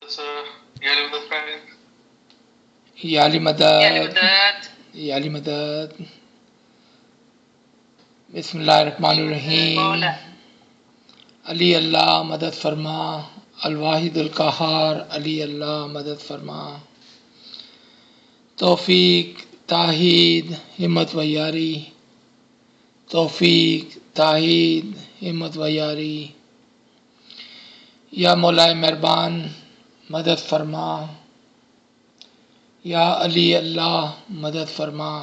یا علی مدد یا علی مدد. بسم اللہ الرحمن الرحیم. علی اللہ مدد فرما، الواحد القہار. علی اللہ مدد فرما. توفیق، تائید، ہمت و یاری. توفیق، تائید، ہمت و یاری. یا مولا مہربان مدد فرما. یا علی اللہ مدد فرما.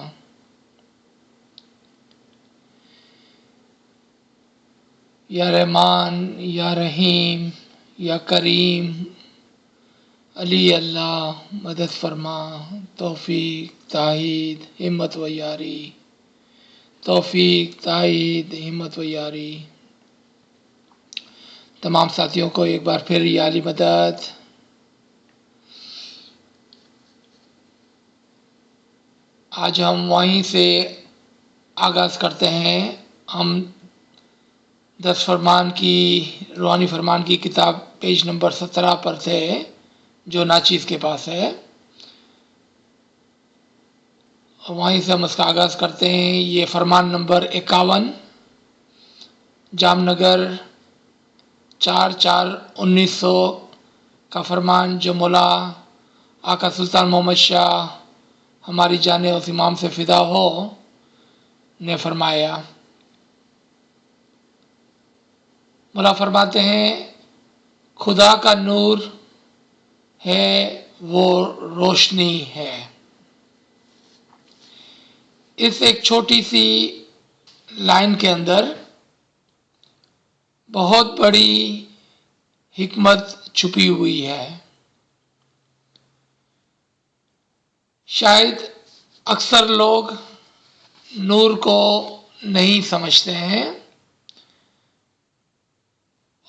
یا رحمان، یا رحیم، یا کریم. علی اللہ مدد فرما. توفیق، تائید، ہمت و یاری. توفیق، تائید، ہمت و یاری. تمام ساتھیوں کو ایک بار پھر یا علی مدد. آج ہم وہیں سے آغاز کرتے ہیں. ہم 10 فرمان کی، روحانی فرمان کی کتاب پیج نمبر 17 پر تھے جو ناچیز کے پاس ہے. وہیں سے ہم اس کا آغاز کرتے ہیں. یہ فرمان نمبر 51، جام نگر 4/4/1900 کا فرمان، جو مولا آقا سلطان محمد شاہ ہماری جان اس امام سے فدا ہو نے فرمایا. مولا فرماتے ہیں خدا کا نور ہے وہ روشنی ہے. اس ایک چھوٹی سی لائن کے اندر بہت بڑی حکمت چھپی ہوئی ہے. شاید اکثر لوگ نور کو نہیں سمجھتے ہیں،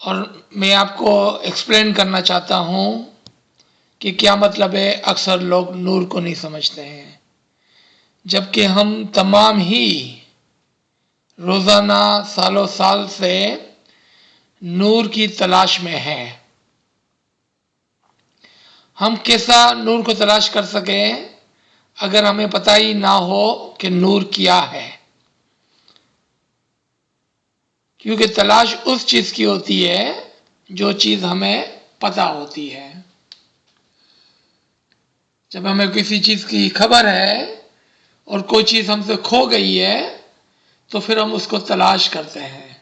اور میں آپ کو ایکسپلین کرنا چاہتا ہوں کہ کیا مطلب ہے اکثر لوگ نور کو نہیں سمجھتے ہیں، جبکہ ہم تمام ہی روزانہ سالوں سال سے نور کی تلاش میں ہیں. ہم کیسا نور کو تلاش کر سکیں اگر ہمیں پتہ ہی نہ ہو کہ نور کیا ہے؟ کیونکہ تلاش اس چیز کی ہوتی ہے جو چیز ہمیں پتہ ہوتی ہے. جب ہمیں کسی چیز کی خبر ہے اور کوئی چیز ہم سے کھو گئی ہے تو پھر ہم اس کو تلاش کرتے ہیں.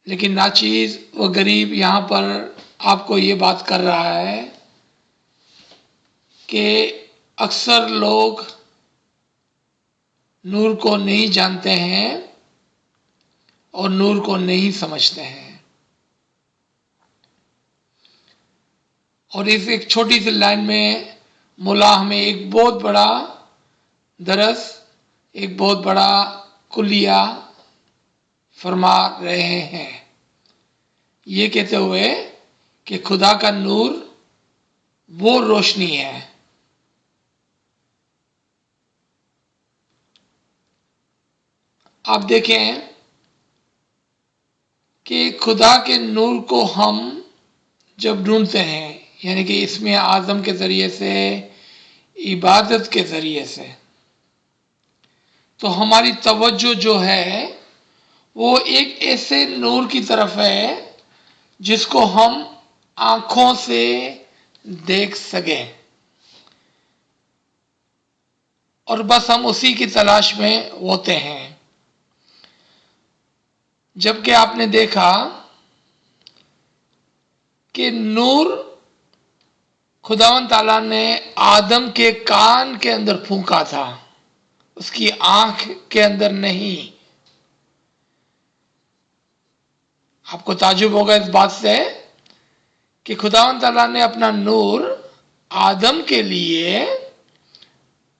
لیکن ناچیز و غریب یہاں پر آپ کو یہ بات کر رہا ہے کہ اکثر لوگ نور کو نہیں جانتے ہیں اور نور کو نہیں سمجھتے ہیں. اور اس ایک چھوٹی سی لائن میں مولا ہمیں ایک بہت بڑا درس، ایک بہت بڑا کلیہ فرما رہے ہیں، یہ کہتے ہوئے کہ خدا کا نور وہ روشنی ہے. آپ دیکھیں کہ خدا کے نور کو ہم جب ڈھونڈتے ہیں، یعنی کہ اسم اعظم کے ذریعے سے، عبادت کے ذریعے سے، تو ہماری توجہ جو ہے وہ ایک ایسے نور کی طرف ہے جس کو ہم آنکھوں سے دیکھ سکیں، اور بس ہم اسی کی تلاش میں ہوتے ہیں. جبکہ آپ نے دیکھا کہ نور خداوند تعالیٰ نے آدم کے کان کے اندر پھونکا تھا، اس کی آنکھ کے اندر نہیں. آپ کو تعجب ہوگا اس بات سے کہ خداوند تعالیٰ نے اپنا نور آدم کے لیے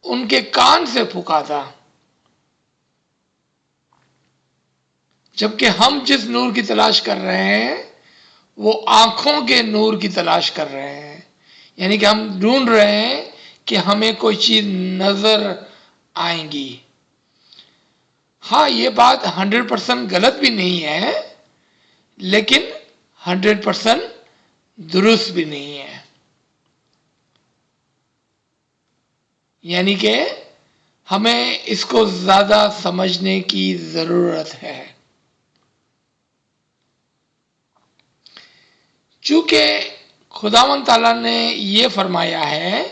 ان کے کان سے پھونکا تھا، جبکہ ہم جس نور کی تلاش کر رہے ہیں وہ آنکھوں کے نور کی تلاش کر رہے ہیں. یعنی کہ ہم ڈھونڈ رہے ہیں کہ ہمیں کوئی چیز نظر آئیں گی. ہاں، یہ بات 100% غلط بھی نہیں ہے، لیکن 100% درست بھی نہیں ہے. یعنی کہ ہمیں اس کو زیادہ سمجھنے کی ضرورت ہے. چونکہ خداوند تعالیٰ نے یہ فرمایا ہے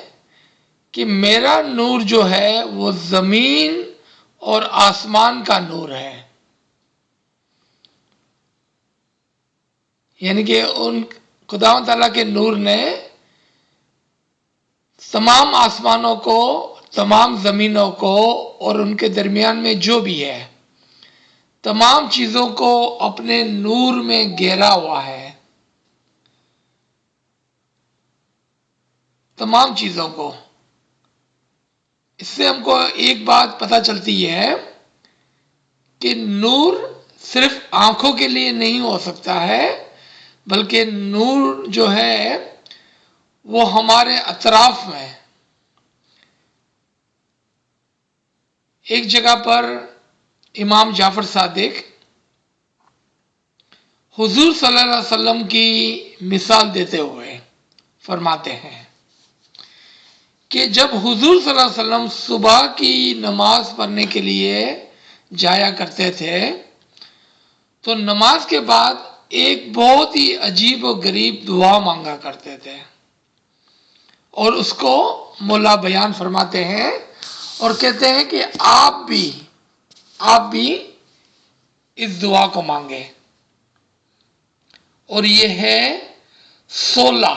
کہ میرا نور جو ہے وہ زمین اور آسمان کا نور ہے. یعنی کہ ان خداوند تعالیٰ کے نور نے تمام آسمانوں کو، تمام زمینوں کو اور ان کے درمیان میں جو بھی ہے تمام چیزوں کو اپنے نور میں گھیرا ہوا ہے. تمام چیزوں کو. اس سے ہم کو ایک بات پتہ چلتی ہے کہ نور صرف آنکھوں کے لیے نہیں ہو سکتا ہے، بلکہ نور جو ہے وہ ہمارے اطراف میں. ایک جگہ پر امام جعفر صادق حضور صلی اللہ علیہ وسلم کی مثال دیتے ہوئے فرماتے ہیں کہ جب حضور صلی اللہ علیہ وسلم صبح کی نماز پڑھنے کے لیے جایا کرتے تھے تو نماز کے بعد ایک بہت ہی عجیب و غریب دعا مانگا کرتے تھے، اور اس کو مولا بیان فرماتے ہیں اور کہتے ہیں کہ آپ بھی اس دعا کو مانگے. اور یہ ہے 16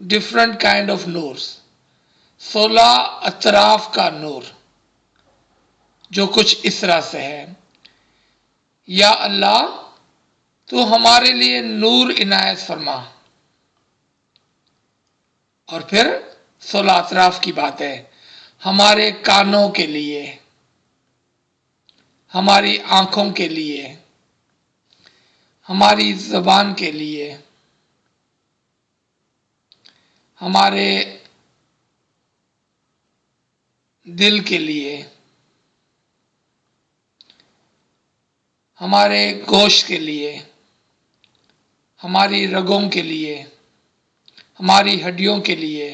ڈفرنٹ کائنڈ آف نورس، 16 اطراف کا نور، جو کچھ اس طرح سے ہے: یا اللہ تو ہمارے لیے نور عنایت فرما. اور پھر 16 اطراف کی بات ہے: ہمارے کانوں کے لیے، ہماری آنکھوں کے لیے، ہماری زبان کے لیے، ہمارے دل کے لیے، ہمارے گوشت کے لیے، ہماری رگوں کے لیے، ہماری ہڈیوں کے لیے،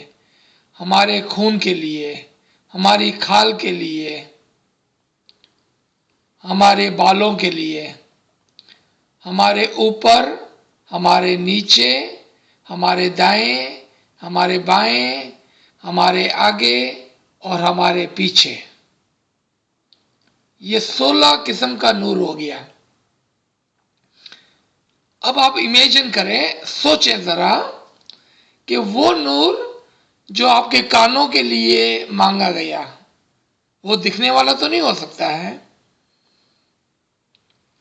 ہمارے خون کے لیے، ہماری کھال کے لیے، ہمارے بالوں کے لیے، ہمارے اوپر، ہمارے نیچے، ہمارے دائیں، ہمارے بائیں، ہمارے آگے اور ہمارے پیچھے. یہ 16 قسم کا نور ہو گیا. اب آپ امیجن کریں، سوچیں ذرا کہ وہ نور جو آپ کے کانوں کے لیے مانگا گیا وہ دکھنے والا تو نہیں ہو سکتا ہے.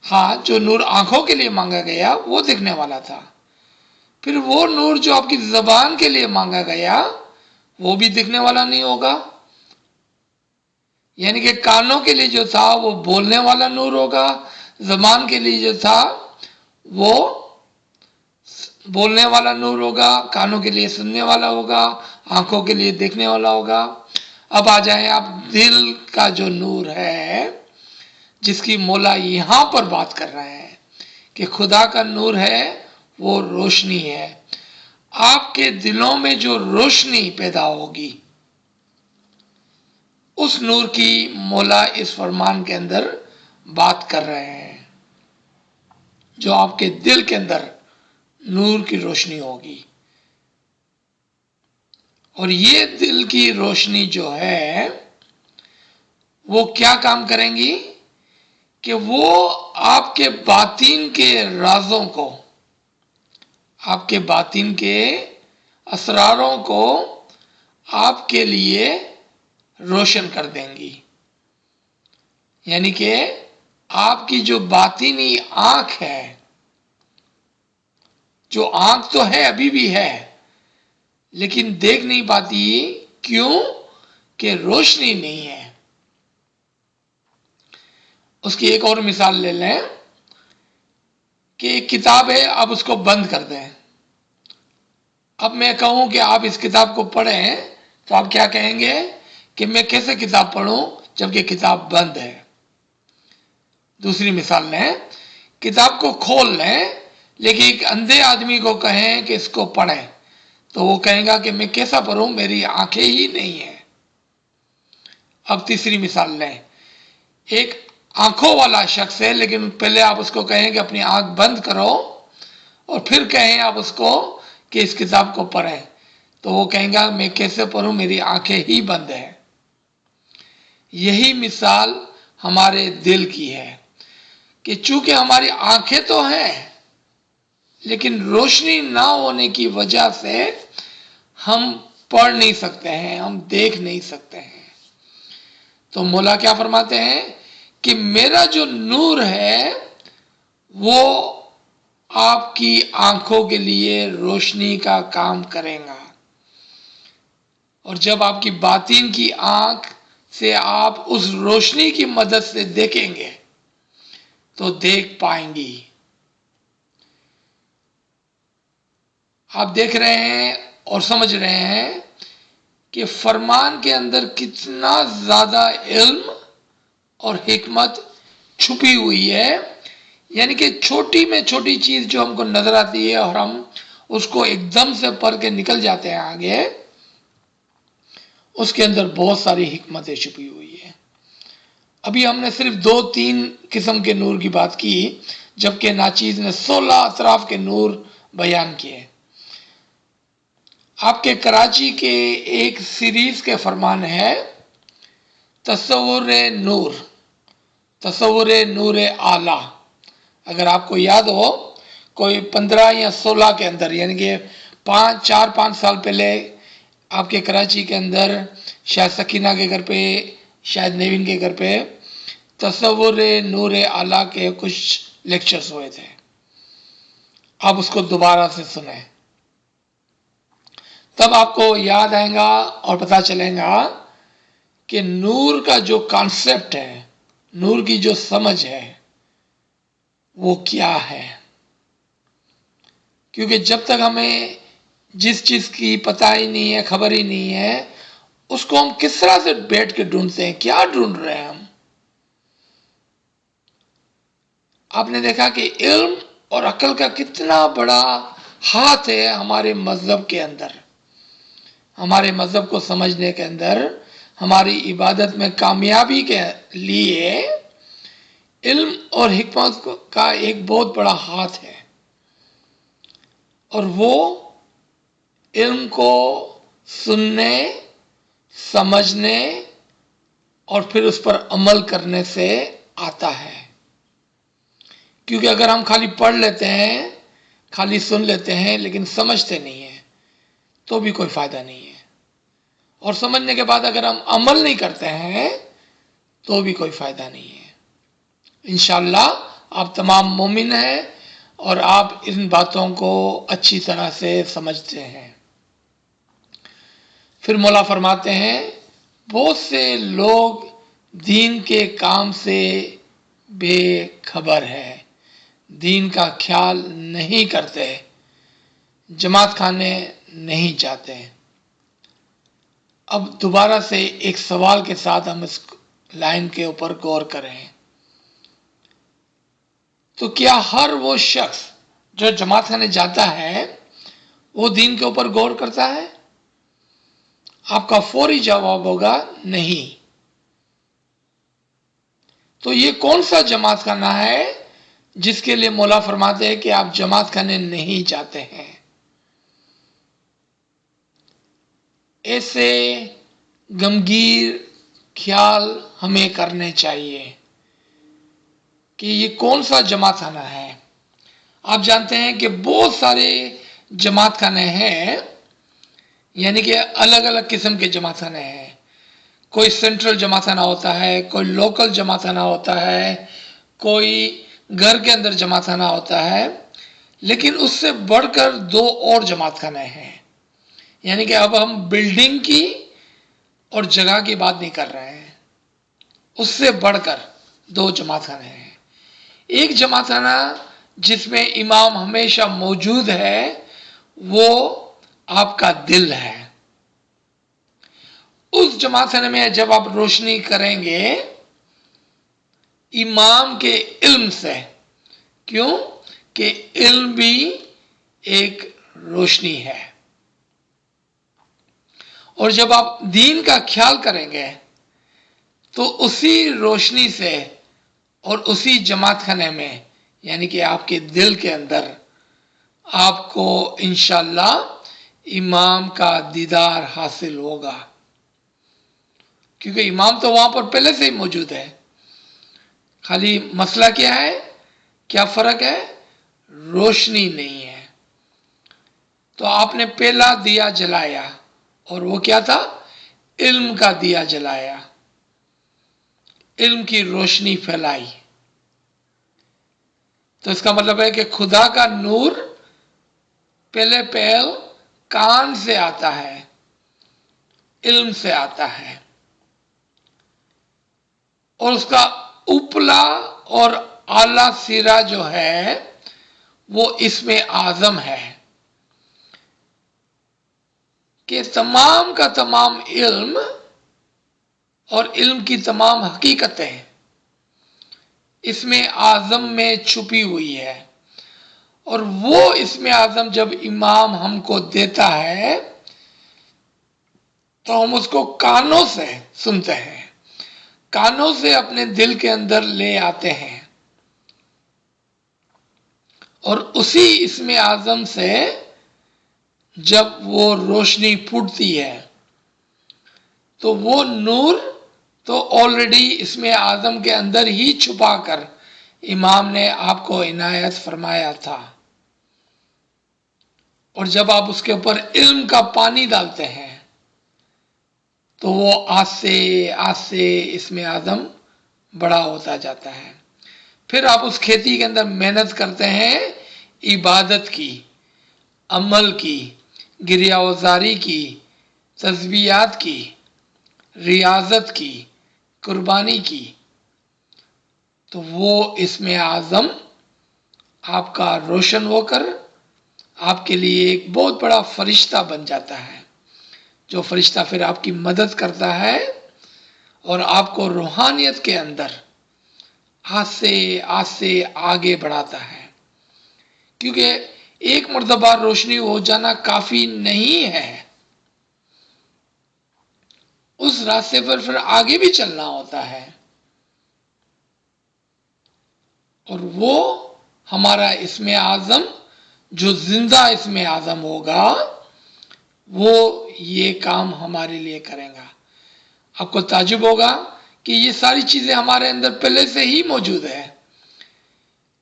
ہاں، جو نور آنکھوں کے لیے مانگا گیا وہ دکھنے والا تھا. پھر وہ نور جو آپ کی زبان کے لیے مانگا گیا وہ بھی دکھنے والا نہیں ہوگا. یعنی کہ کانوں کے لیے جو تھا وہ بولنے والا نور ہوگا، زبان کے لیے جو تھا وہ بولنے والا نور ہوگا، کانوں کے لیے سننے والا ہوگا، آنکھوں کے لیے دیکھنے والا ہوگا. اب آ جائیں آپ دل کا جو نور ہے، جس کی مولا یہاں پر بات کر رہے ہیں کہ خدا کا نور ہے وہ روشنی ہے. آپ کے دلوں میں جو روشنی پیدا ہوگی اس نور کی مولا اس فرمان کے اندر بات کر رہے ہیں. جو آپ کے دل کے اندر نور کی روشنی ہوگی، اور یہ دل کی روشنی جو ہے وہ کیا کام کریں گی کہ وہ آپ کے باطن کے رازوں کو، آپ کے باطن کے اسراروں کو آپ کے لیے روشن کر دیں گی. یعنی کہ آپ کی جو باطنی آنکھ ہے، جو آنکھ تو ہے، ابھی بھی ہے، لیکن دیکھ نہیں پاتی. کیوں؟ کہ روشنی نہیں ہے. اس کی ایک اور مثال لے لیں کہ ایک کتاب ہے، آپ اس کو بند کر دیں. اب میں کہوں کہ آپ اس کتاب کو پڑھیں تو آپ کیا کہیں گے کہ میں کیسے کتاب پڑھوں جبکہ کتاب بند ہے. دوسری مثال لیں کتاب کو کھول لیں لیکن ایک اندھے آدمی کو کہیں کہ اس کو پڑھیں تو وہ کہے گا کہ میں کیسا پڑھوں، میری آنکھیں ہی نہیں ہیں۔ اب تیسری مثال لیں، ایک آنکھوں والا شخص ہے لیکن پہلے آپ اس کو کہیں کہ اپنی آنکھ بند کرو اور پھر کہیں آپ اس کو کہ اس کتاب کو پڑھیں تو وہ کہیں گا میں کیسے پڑھوں، میری آنکھیں ہی بند ہیں۔ یہی مثال ہمارے دل کی ہے کہ چونکہ ہماری آنکھیں تو ہیں لیکن روشنی نہ ہونے کی وجہ سے ہم پڑھ نہیں سکتے ہیں، ہم دیکھ نہیں سکتے ہیں۔ تو مولا کیا فرماتے ہیں کہ میرا جو نور ہے وہ آپ کی آنکھوں کے لیے روشنی کا کام کرے گا، اور جب آپ کی باطن کی آنکھ سے آپ اس روشنی کی مدد سے دیکھیں گے تو دیکھ پائیں گی۔ آپ دیکھ رہے ہیں اور سمجھ رہے ہیں کہ فرمان کے اندر کتنا زیادہ علم اور حکمت چھپی ہوئی ہے، یعنی کہ چھوٹی میں چھوٹی چیز جو ہم کو نظر آتی ہے اور ہم اس کو ایک دم سے پڑھ کے نکل جاتے ہیں آگے، اس کے اندر بہت ساری حکمتیں چھپی ہوئی ہیں۔ ابھی ہم نے صرف 2-3 قسم کے نور کی بات کی جبکہ ناچیز نے 16 اطراف کے نور بیان کیے۔ آپ کے کراچی کے ایک سیریز کے فرمان ہے تصور نور، تصور نور اعلی۔ اگر آپ کو یاد ہو کوئی 15 یا 16 کے اندر، یعنی کہ 4-5 سال پہلے آپ کے کراچی کے اندر شاید سکینہ کے گھر پہ، شاید نیوین کے گھر پہ تصور نور اعلی کے کچھ لیکچرز ہوئے تھے۔ آپ اس کو دوبارہ سے سنیں، تب آپ کو یاد آئے گا اور پتہ چلے گا کہ نور کا جو کانسیپٹ ہے، نور کی جو سمجھ ہے وہ کیا ہے۔ کیونکہ جب تک ہمیں جس چیز کی پتہ ہی نہیں ہے، خبر ہی نہیں ہے، اس کو ہم کس طرح سے بیٹھ کے ڈھونڈتے ہیں، کیا ڈھونڈ رہے ہیں ہم۔ آپ نے دیکھا کہ علم اور عقل کا کتنا بڑا ہاتھ ہے ہمارے مذہب کے اندر، ہمارے مذہب کو سمجھنے کے اندر، ہماری عبادت میں کامیابی کے لیے علم اور حکمت کا ایک بہت بڑا ہاتھ ہے، اور وہ علم کو سننے، سمجھنے اور پھر اس پر عمل کرنے سے آتا ہے۔ کیونکہ اگر ہم خالی پڑھ لیتے ہیں، خالی سن لیتے ہیں لیکن سمجھتے نہیں ہیں تو بھی کوئی فائدہ نہیں ہے، اور سمجھنے کے بعد اگر ہم عمل نہیں کرتے ہیں تو بھی کوئی فائدہ نہیں ہے۔ انشاءاللہ آپ تمام مومن ہیں اور آپ ان باتوں کو اچھی طرح سے سمجھتے ہیں۔ پھر مولا فرماتے ہیں بہت سے لوگ دین کے کام سے بے خبر ہے، دین کا خیال نہیں کرتے، جماعت خانے نہیں جاتے۔ اب دوبارہ سے ایک سوال کے ساتھ ہم اس لائن کے اوپر غور کریں، تو کیا ہر وہ شخص جو جماعت خانے جاتا ہے وہ دین کے اوپر غور کرتا ہے؟ آپ کا فوری جواب ہوگا نہیں۔ تو یہ کون سا جماعت خانہ ہے جس کے لیے مولا فرماتے ہیں کہ آپ جماعت خانے نہیں جاتے ہیں؟ ایسے غمگین خیال ہمیں کرنے چاہیے کہ یہ کون سا جماعت خانہ ہے۔ آپ جانتے ہیں کہ بہت سارے جماعت خانے ہیں، یعنی کہ الگ الگ قسم کے جماعت خانے ہیں۔ کوئی سینٹرل جماعت خانہ ہوتا ہے، کوئی لوکل جماعت خانہ ہوتا ہے، کوئی گھر کے اندر جماعت خانہ ہوتا ہے، لیکن اس سے بڑھ کر 2 اور جماعت خانے ہیں۔ یعنی کہ اب ہم بلڈنگ کی اور جگہ کی بات نہیں کر رہے ہیں، اس سے بڑھ کر 2 جماعت خانے ہیں۔ ایک جماعت خانہ جس میں امام ہمیشہ موجود ہے وہ آپ کا دل ہے۔ اس جماعت خانے میں جب آپ روشنی کریں گے امام کے علم سے کیوں کہ علم بھی ایک روشنی ہے، اور جب آپ دین کا خیال کریں گے تو اسی روشنی سے اور اسی جماعت خانے میں یعنی کہ آپ کے دل کے اندر آپ کو انشاءاللہ امام کا دیدار حاصل ہوگا، کیونکہ امام تو وہاں پر پہلے سے ہی موجود ہے. خالی مسئلہ کیا ہے، کیا فرق ہے؟ روشنی نہیں ہے. تو آپ نے پہلا دیا جلایا، اور وہ کیا تھا؟ علم کا دیا جلایا، علم کی روشنی پھیلائی. تو اس کا مطلب ہے کہ خدا کا نور پہلے پہل کان سے آتا ہے، علم سے آتا ہے، اور اس کا اوپلا اور اعلی سرا جو ہے وہ اسم اعظم ہے، کہ تمام کا تمام علم اور علم کی تمام حقیقتیں اسم اعظم میں چھپی ہوئی ہے. اور وہ اسم اعظم جب امام ہم کو دیتا ہے تو ہم اس کو کانوں سے سنتے ہیں، کانوں سے اپنے دل کے اندر لے آتے ہیں، اور اسی اسم اعظم سے جب وہ روشنی پھوٹتی ہے تو وہ نور تو آلریڈی اسم اعظم کے اندر ہی چھپا کر امام نے آپ کو عنایت فرمایا تھا. اور جب آپ اس کے اوپر علم کا پانی ڈالتے ہیں تو وہ آج سے اسم اعظم بڑا ہوتا جاتا ہے. پھر آپ اس کھیتی کے اندر محنت کرتے ہیں، عبادت کی، عمل کی، گریہ وزاری کی، تسبیحات کی، ریاضت کی، قربانی کی، تو وہ اسم اعظم آپ کا روشن ہو کر آپ کے لیے ایک بہت بڑا فرشتہ بن جاتا ہے، جو فرشتہ پھر آپ کی مدد کرتا ہے اور آپ کو روحانیت کے اندر آج سے آگے بڑھاتا ہے. کیونکہ ایک مرتبہ روشنی ہو جانا کافی نہیں ہے، اس راستے پر پھر آگے بھی چلنا ہوتا ہے، اور وہ ہمارا اسم اعظم جو زندہ اسم اعظم ہوگا وہ یہ کام ہمارے لیے کرے گا. آپ کو تعجب ہوگا کہ یہ ساری چیزیں ہمارے اندر پہلے سے ہی موجود ہے.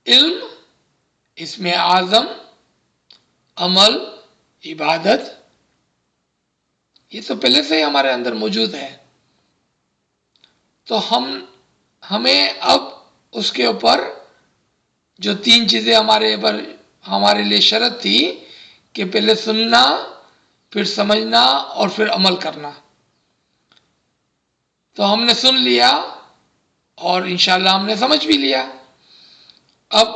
علم، اسم اعظم، عمل، عبادت، یہ تو پہلے سے ہی ہمارے اندر موجود ہے. تو ہمیں اب اس کے اوپر جو تین چیزیں ہمارے لیے شرط تھی کہ پہلے سننا، پھر سمجھنا اور پھر عمل کرنا، تو ہم نے سن لیا اور انشاءاللہ ہم نے سمجھ بھی لیا. اب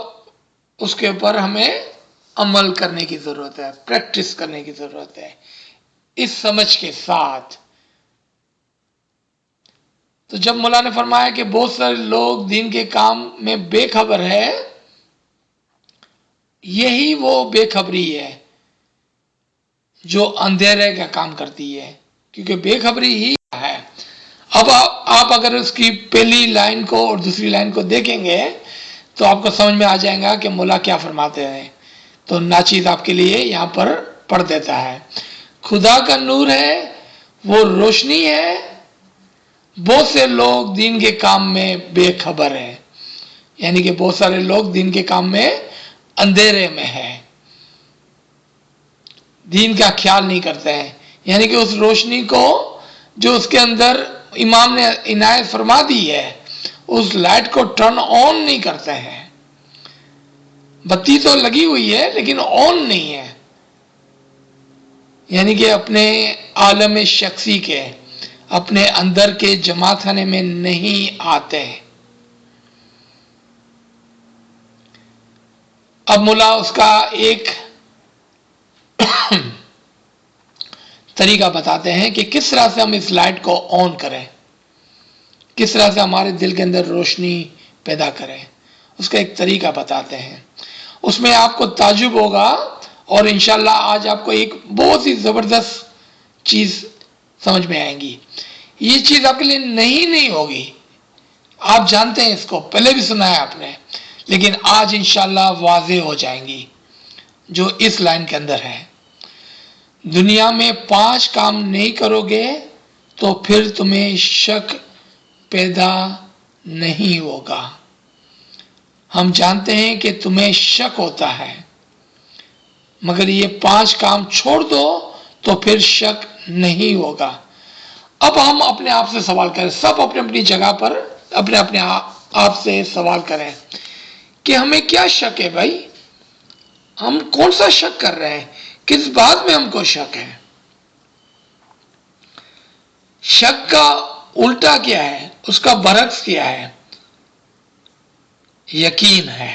اس کے اوپر ہمیں عمل کرنے کی ضرورت ہے، پریکٹس کرنے کی ضرورت ہے اس سمجھ کے ساتھ. تو جب مولا نے فرمایا کہ بہت سارے لوگ دین کے کام میں بے خبر ہے، یہی وہ بے خبری ہے جو اندھیرے کا کام کرتی ہے، کیونکہ بے خبری ہی ہے. اب آپ اگر اس کی پہلی لائن کو اور دوسری لائن کو دیکھیں گے تو آپ کو سمجھ میں آ جائے گا کہ مولا کیا فرماتے ہیں. تو ناچیز آپ کے لیے یہاں پر پڑھ دیتا ہے. خدا کا نور ہے، وہ روشنی ہے، بہت سے لوگ دین کے کام میں بے خبر ہیں، یعنی کہ بہت سارے لوگ دین کے کام میں اندھیرے میں ہیں، دین کا خیال نہیں کرتے ہیں، یعنی کہ اس روشنی کو جو اس کے اندر امام نے عنایت فرما دی ہے اس لائٹ کو ٹرن آن نہیں کرتے ہیں. بتی تو لگی ہوئی ہے لیکن آن نہیں ہے، یعنی کہ اپنے عالم شخصی کے اپنے اندر کے جماعت خانے میں نہیں آتے. اب مولا اس کا ایک طریقہ بتاتے ہیں کہ کس طرح سے ہم اس لائٹ کو آن کریں، کس طرح سے ہمارے دل کے اندر روشنی پیدا کریں. اس کا ایک طریقہ بتاتے ہیں، اس میں آپ کو تعجب ہوگا، اور انشاءاللہ آج آپ کو ایک بہت ہی زبردست چیز سمجھ میں آئیں گی۔ یہ چیز آپ کے لیے نہیں ہوگی، آپ جانتے ہیں اس کو، پہلے بھی سنا ہے آپ نے، لیکن آج انشاءاللہ واضح ہو جائیں گی جو اس لائن کے اندر ہے۔ دنیا میں 5 کام نہیں کرو گے تو پھر تمہیں شک پیدا نہیں ہوگا۔ ہم جانتے ہیں کہ تمہیں شک ہوتا ہے، مگر یہ 5 کام چھوڑ دو تو پھر شک نہیں ہوگا۔ اب ہم اپنے آپ سے سوال کریں، سب اپنی اپنی جگہ پر اپنے آپ سے سوال کریں کہ ہمیں کیا شک ہے بھائی؟ ہم کون سا شک کر رہے ہیں؟ کس بات میں ہم کو شک ہے؟ شک کا الٹا کیا ہے؟ اس کا برعکس کیا ہے؟ یقین ہے۔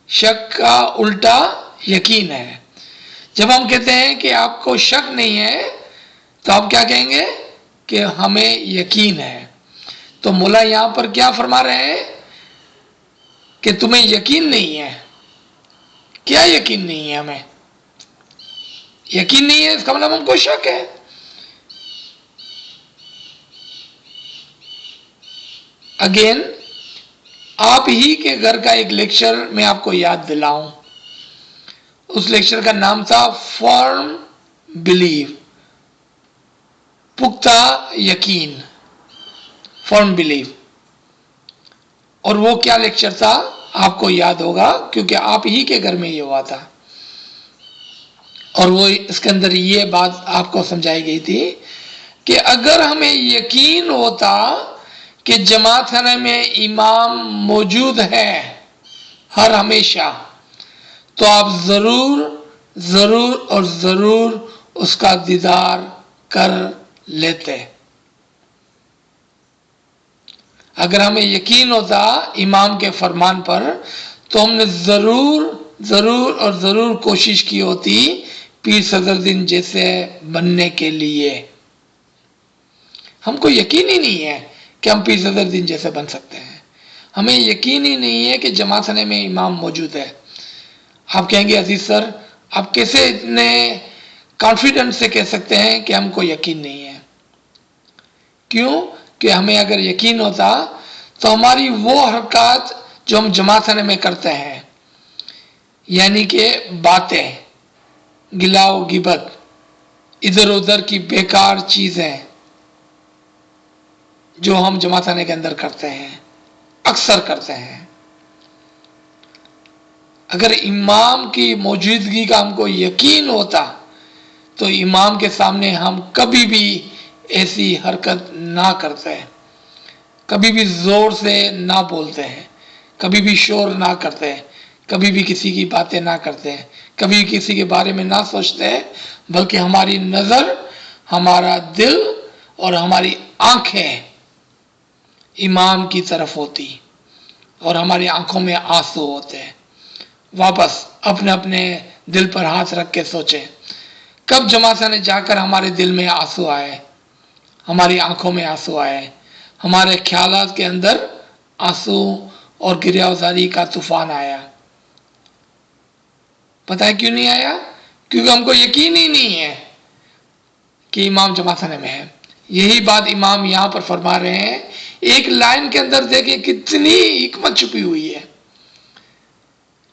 شک کا الٹا یقین ہے۔ جب ہم کہتے ہیں کہ آپ کو شک نہیں ہے تو آپ کیا کہیں گے؟ کہ ہمیں یقین ہے۔ تو مولا یہاں پر کیا فرما رہے ہیں؟ کہ تمہیں یقین نہیں ہے۔ کیا یقین نہیں ہے ہمیں؟ یقین نہیں ہے، اس کا مطلب ہم کو شک ہے۔ اگین آپ ہی کے گھر کا ایک لیکچر میں آپ کو یاد دلاؤں، اس لیکچر کا نام تھا فرم بلیو، پختہ یقین، فرم بلیو۔ اور وہ کیا لیکچر تھا آپ کو یاد ہوگا کیونکہ آپ ہی کے گھر میں یہ ہوا تھا، اور وہ اس کے اندر یہ بات آپ کو سمجھائی گئی تھی کہ اگر ہمیں یقین ہوتا کہ جماعت خانے میں امام موجود ہے ہر ہمیشہ، تو آپ ضرور اور ضرور اس کا دیدار کر لیتے۔ اگر ہمیں یقین ہوتا امام کے فرمان پر تو ہم نے ضرور اور ضرور کوشش کی ہوتی پیر صدر دین جیسے بننے کے لیے۔ ہم کو یقین ہی نہیں ہے کہ ہم پیر صدر دین جیسے بن سکتے ہیں، ہمیں یقین ہی نہیں ہے کہ جماعت خانے میں امام موجود ہے۔ آپ کہیں گے عزیز سر آپ کیسے اتنے کانفیڈنٹ سے کہہ سکتے ہیں کہ ہم کو یقین نہیں ہے؟ کیوں کہ ہمیں اگر یقین ہوتا تو ہماری وہ حرکات جو ہم جماعت خانے میں کرتے ہیں، یعنی کہ باتیں، گلا و غیبت، ادھر ادھر کی بیکار چیزیں جو ہم جماعت خانے کے اندر کرتے ہیں، اکثر کرتے ہیں، اگر امام کی موجودگی کا ہم کو یقین ہوتا تو امام کے سامنے ہم کبھی بھی ایسی حرکت نہ کرتے، کبھی بھی زور سے نہ بولتے ہیں، کبھی بھی شور نہ کرتے، کبھی بھی کسی کی باتیں نہ کرتے، کبھی کسی کے بارے میں نہ سوچتے، بلکہ ہماری نظر، ہمارا دل اور ہماری آنکھیں امام کی طرف ہوتی اور ہماری آنکھوں میں آنسو ہوتے۔ واپس اپنے اپنے دل پر ہاتھ رکھ کے سوچیں کب جماعت خانے جا کر ہمارے دل میں آنسو آئے، ہماری آنکھوں میں آنسو آئے، ہمارے خیالات کے اندر آنسو اور گریہوزاری کا طوفان آیا؟ پتہ ہے کیوں نہیں آیا؟ کیونکہ ہم کو یقین ہی نہیں ہے کہ امام جماعت خانے میں ہے۔ یہی بات امام یہاں پر فرما رہے ہیں، ایک لائن کے اندر دیکھیں کتنی حکمت چھپی ہوئی ہے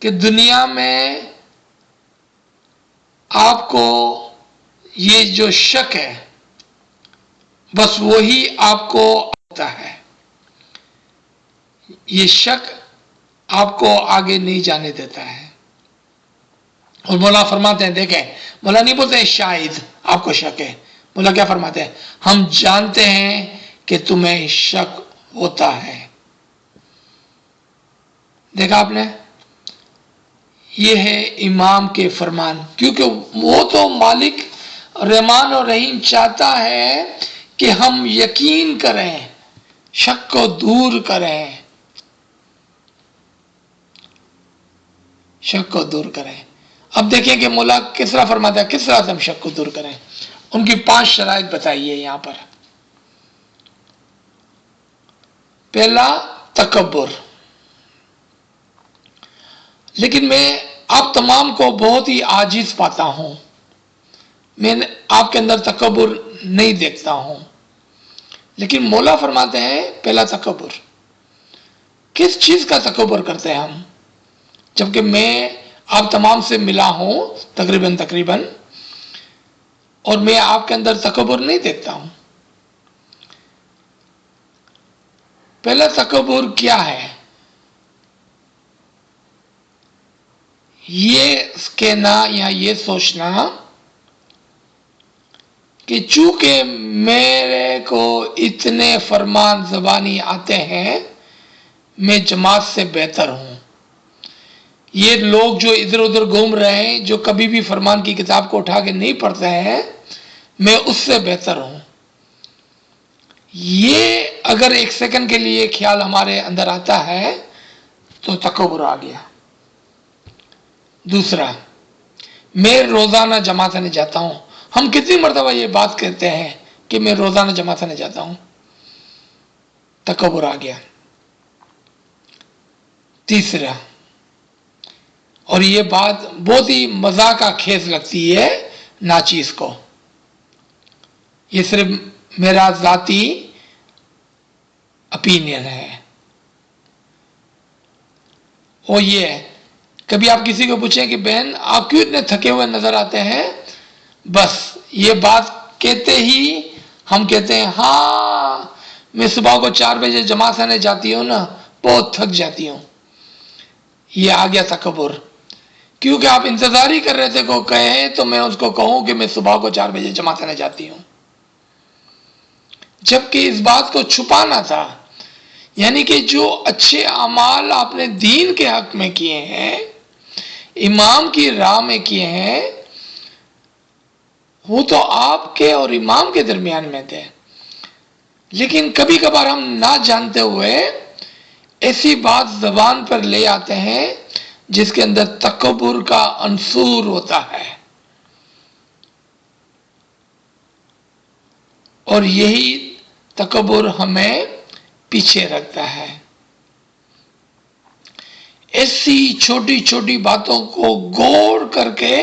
کہ دنیا میں آپ کو یہ جو شک ہے بس وہی آپ کو آتا ہے، یہ شک آپ کو آگے نہیں جانے دیتا ہے۔ اور مولا فرماتے ہیں، دیکھیں مولا نہیں بولتے ہیں شاید آپ کو شک ہے، مولا کیا فرماتے ہیں؟ ہم جانتے ہیں کہ تمہیں شک ہوتا ہے۔ دیکھا آپ نے، یہ ہے امام کے فرمان، کیونکہ وہ تو مالک رحمان اور رحیم چاہتا ہے کہ ہم یقین کریں، شک کو دور کریں، شک کو دور کریں۔ اب دیکھیں کہ مولا کس طرح فرماتا ہے، کس طرح سے ہم شک کو دور کریں۔ ان کی 5 شرائط بتائیے یہاں پر۔ پہلا تکبر، لیکن میں آپ تمام کو بہت ہی عاجز پاتا ہوں، میں آپ کے اندر تکبر نہیں دیکھتا ہوں۔ لیکن مولا فرماتے ہیں پہلا تکبر، کس چیز کا تکبر کرتے ہیں ہم؟ جبکہ میں آپ تمام سے ملا ہوں تقریباً اور میں آپ کے اندر تکبر نہیں دیکھتا ہوں۔ پہلا تکبر کیا ہے؟ یہ کہنا یا یہ سوچنا کہ چونکہ میرے کو اتنے فرمان زبانی آتے ہیں میں جماعت سے بہتر ہوں۔ یہ لوگ جو ادھر ادھر گھوم رہے ہیں، جو کبھی بھی فرمان کی کتاب کو اٹھا کے نہیں پڑھتے ہیں، میں اس سے بہتر ہوں۔ یہ اگر ایک سیکنڈ کے لیے خیال ہمارے اندر آتا ہے تو تکبر آ گیا۔ دوسرا، میں روزانہ جماعت نہیں جاتا ہوں۔ ہم کتنی مرتبہ یہ بات کہتے ہیں کہ میں روزانہ جماعت نہیں جاتا ہوں؟ تکبر آ گیا۔ تیسرا، اور یہ بات بہت ہی مذاق کا خیز لگتی ہے ناچیز کو، یہ صرف میرا ذاتی اپینین ہے، وہ یہ ہے، کبھی آپ کسی کو پوچھیں کہ بہن آپ کیوں اتنے تھکے ہوئے نظر آتے ہیں، بس یہ بات کہتے ہی ہم کہتے ہیں ہاں میں صبح کو 4 بجے جماعت سے جاتی ہوں نا، بہت تھک جاتی ہوں۔ یہ آ گیا تکبر، کیونکہ آپ انتظار ہی کر رہے تھے کو کہے تو میں اس کو کہوں کہ میں صبح کو 4 بجے جماعت سے جاتی ہوں، جبکہ اس بات کو چھپانا تھا۔ یعنی کہ جو اچھے اعمال آپ نے دین کے حق میں کیے ہیں، امام کی راہ میں کیے ہیں، وہ تو آپ کے اور امام کے درمیان میں تھے، لیکن کبھی کبھار ہم نہ جانتے ہوئے ایسی بات زبان پر لے آتے ہیں جس کے اندر تکبر کا عنصر ہوتا ہے، اور یہی تکبر ہمیں پیچھے رکھتا ہے۔ ایسی چھوٹی چھوٹی باتوں کو غور کر کے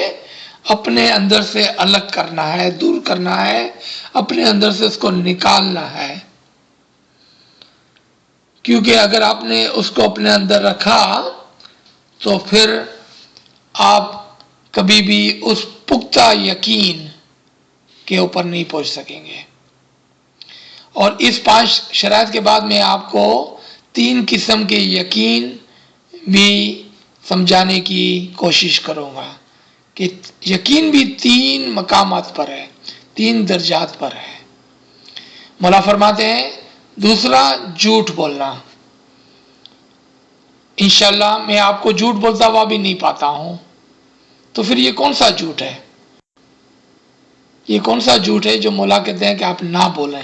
اپنے اندر سے الگ کرنا ہے، دور کرنا ہے، اپنے اندر سے اس کو نکالنا ہے، کیونکہ اگر آپ نے اس کو اپنے اندر رکھا تو پھر آپ کبھی بھی اس پختہ یقین کے اوپر نہیں پہنچ سکیں گے۔ اور اس 5 شرائط کے بعد میں آپ کو 3 قسم کے یقین بھی سمجھانے کی کوشش کروں گا کہ یقین بھی 3 مقامات پر ہے، 3 درجات پر ہے۔ مولا فرماتے ہیں دوسرا، جھوٹ بولنا۔ انشاءاللہ میں آپ کو جھوٹ بولتا ہوا بھی نہیں پاتا ہوں، تو پھر یہ کون سا جھوٹ ہے؟ یہ کون سا جھوٹ ہے جو مولا کہتے ہیں کہ آپ نہ بولیں؟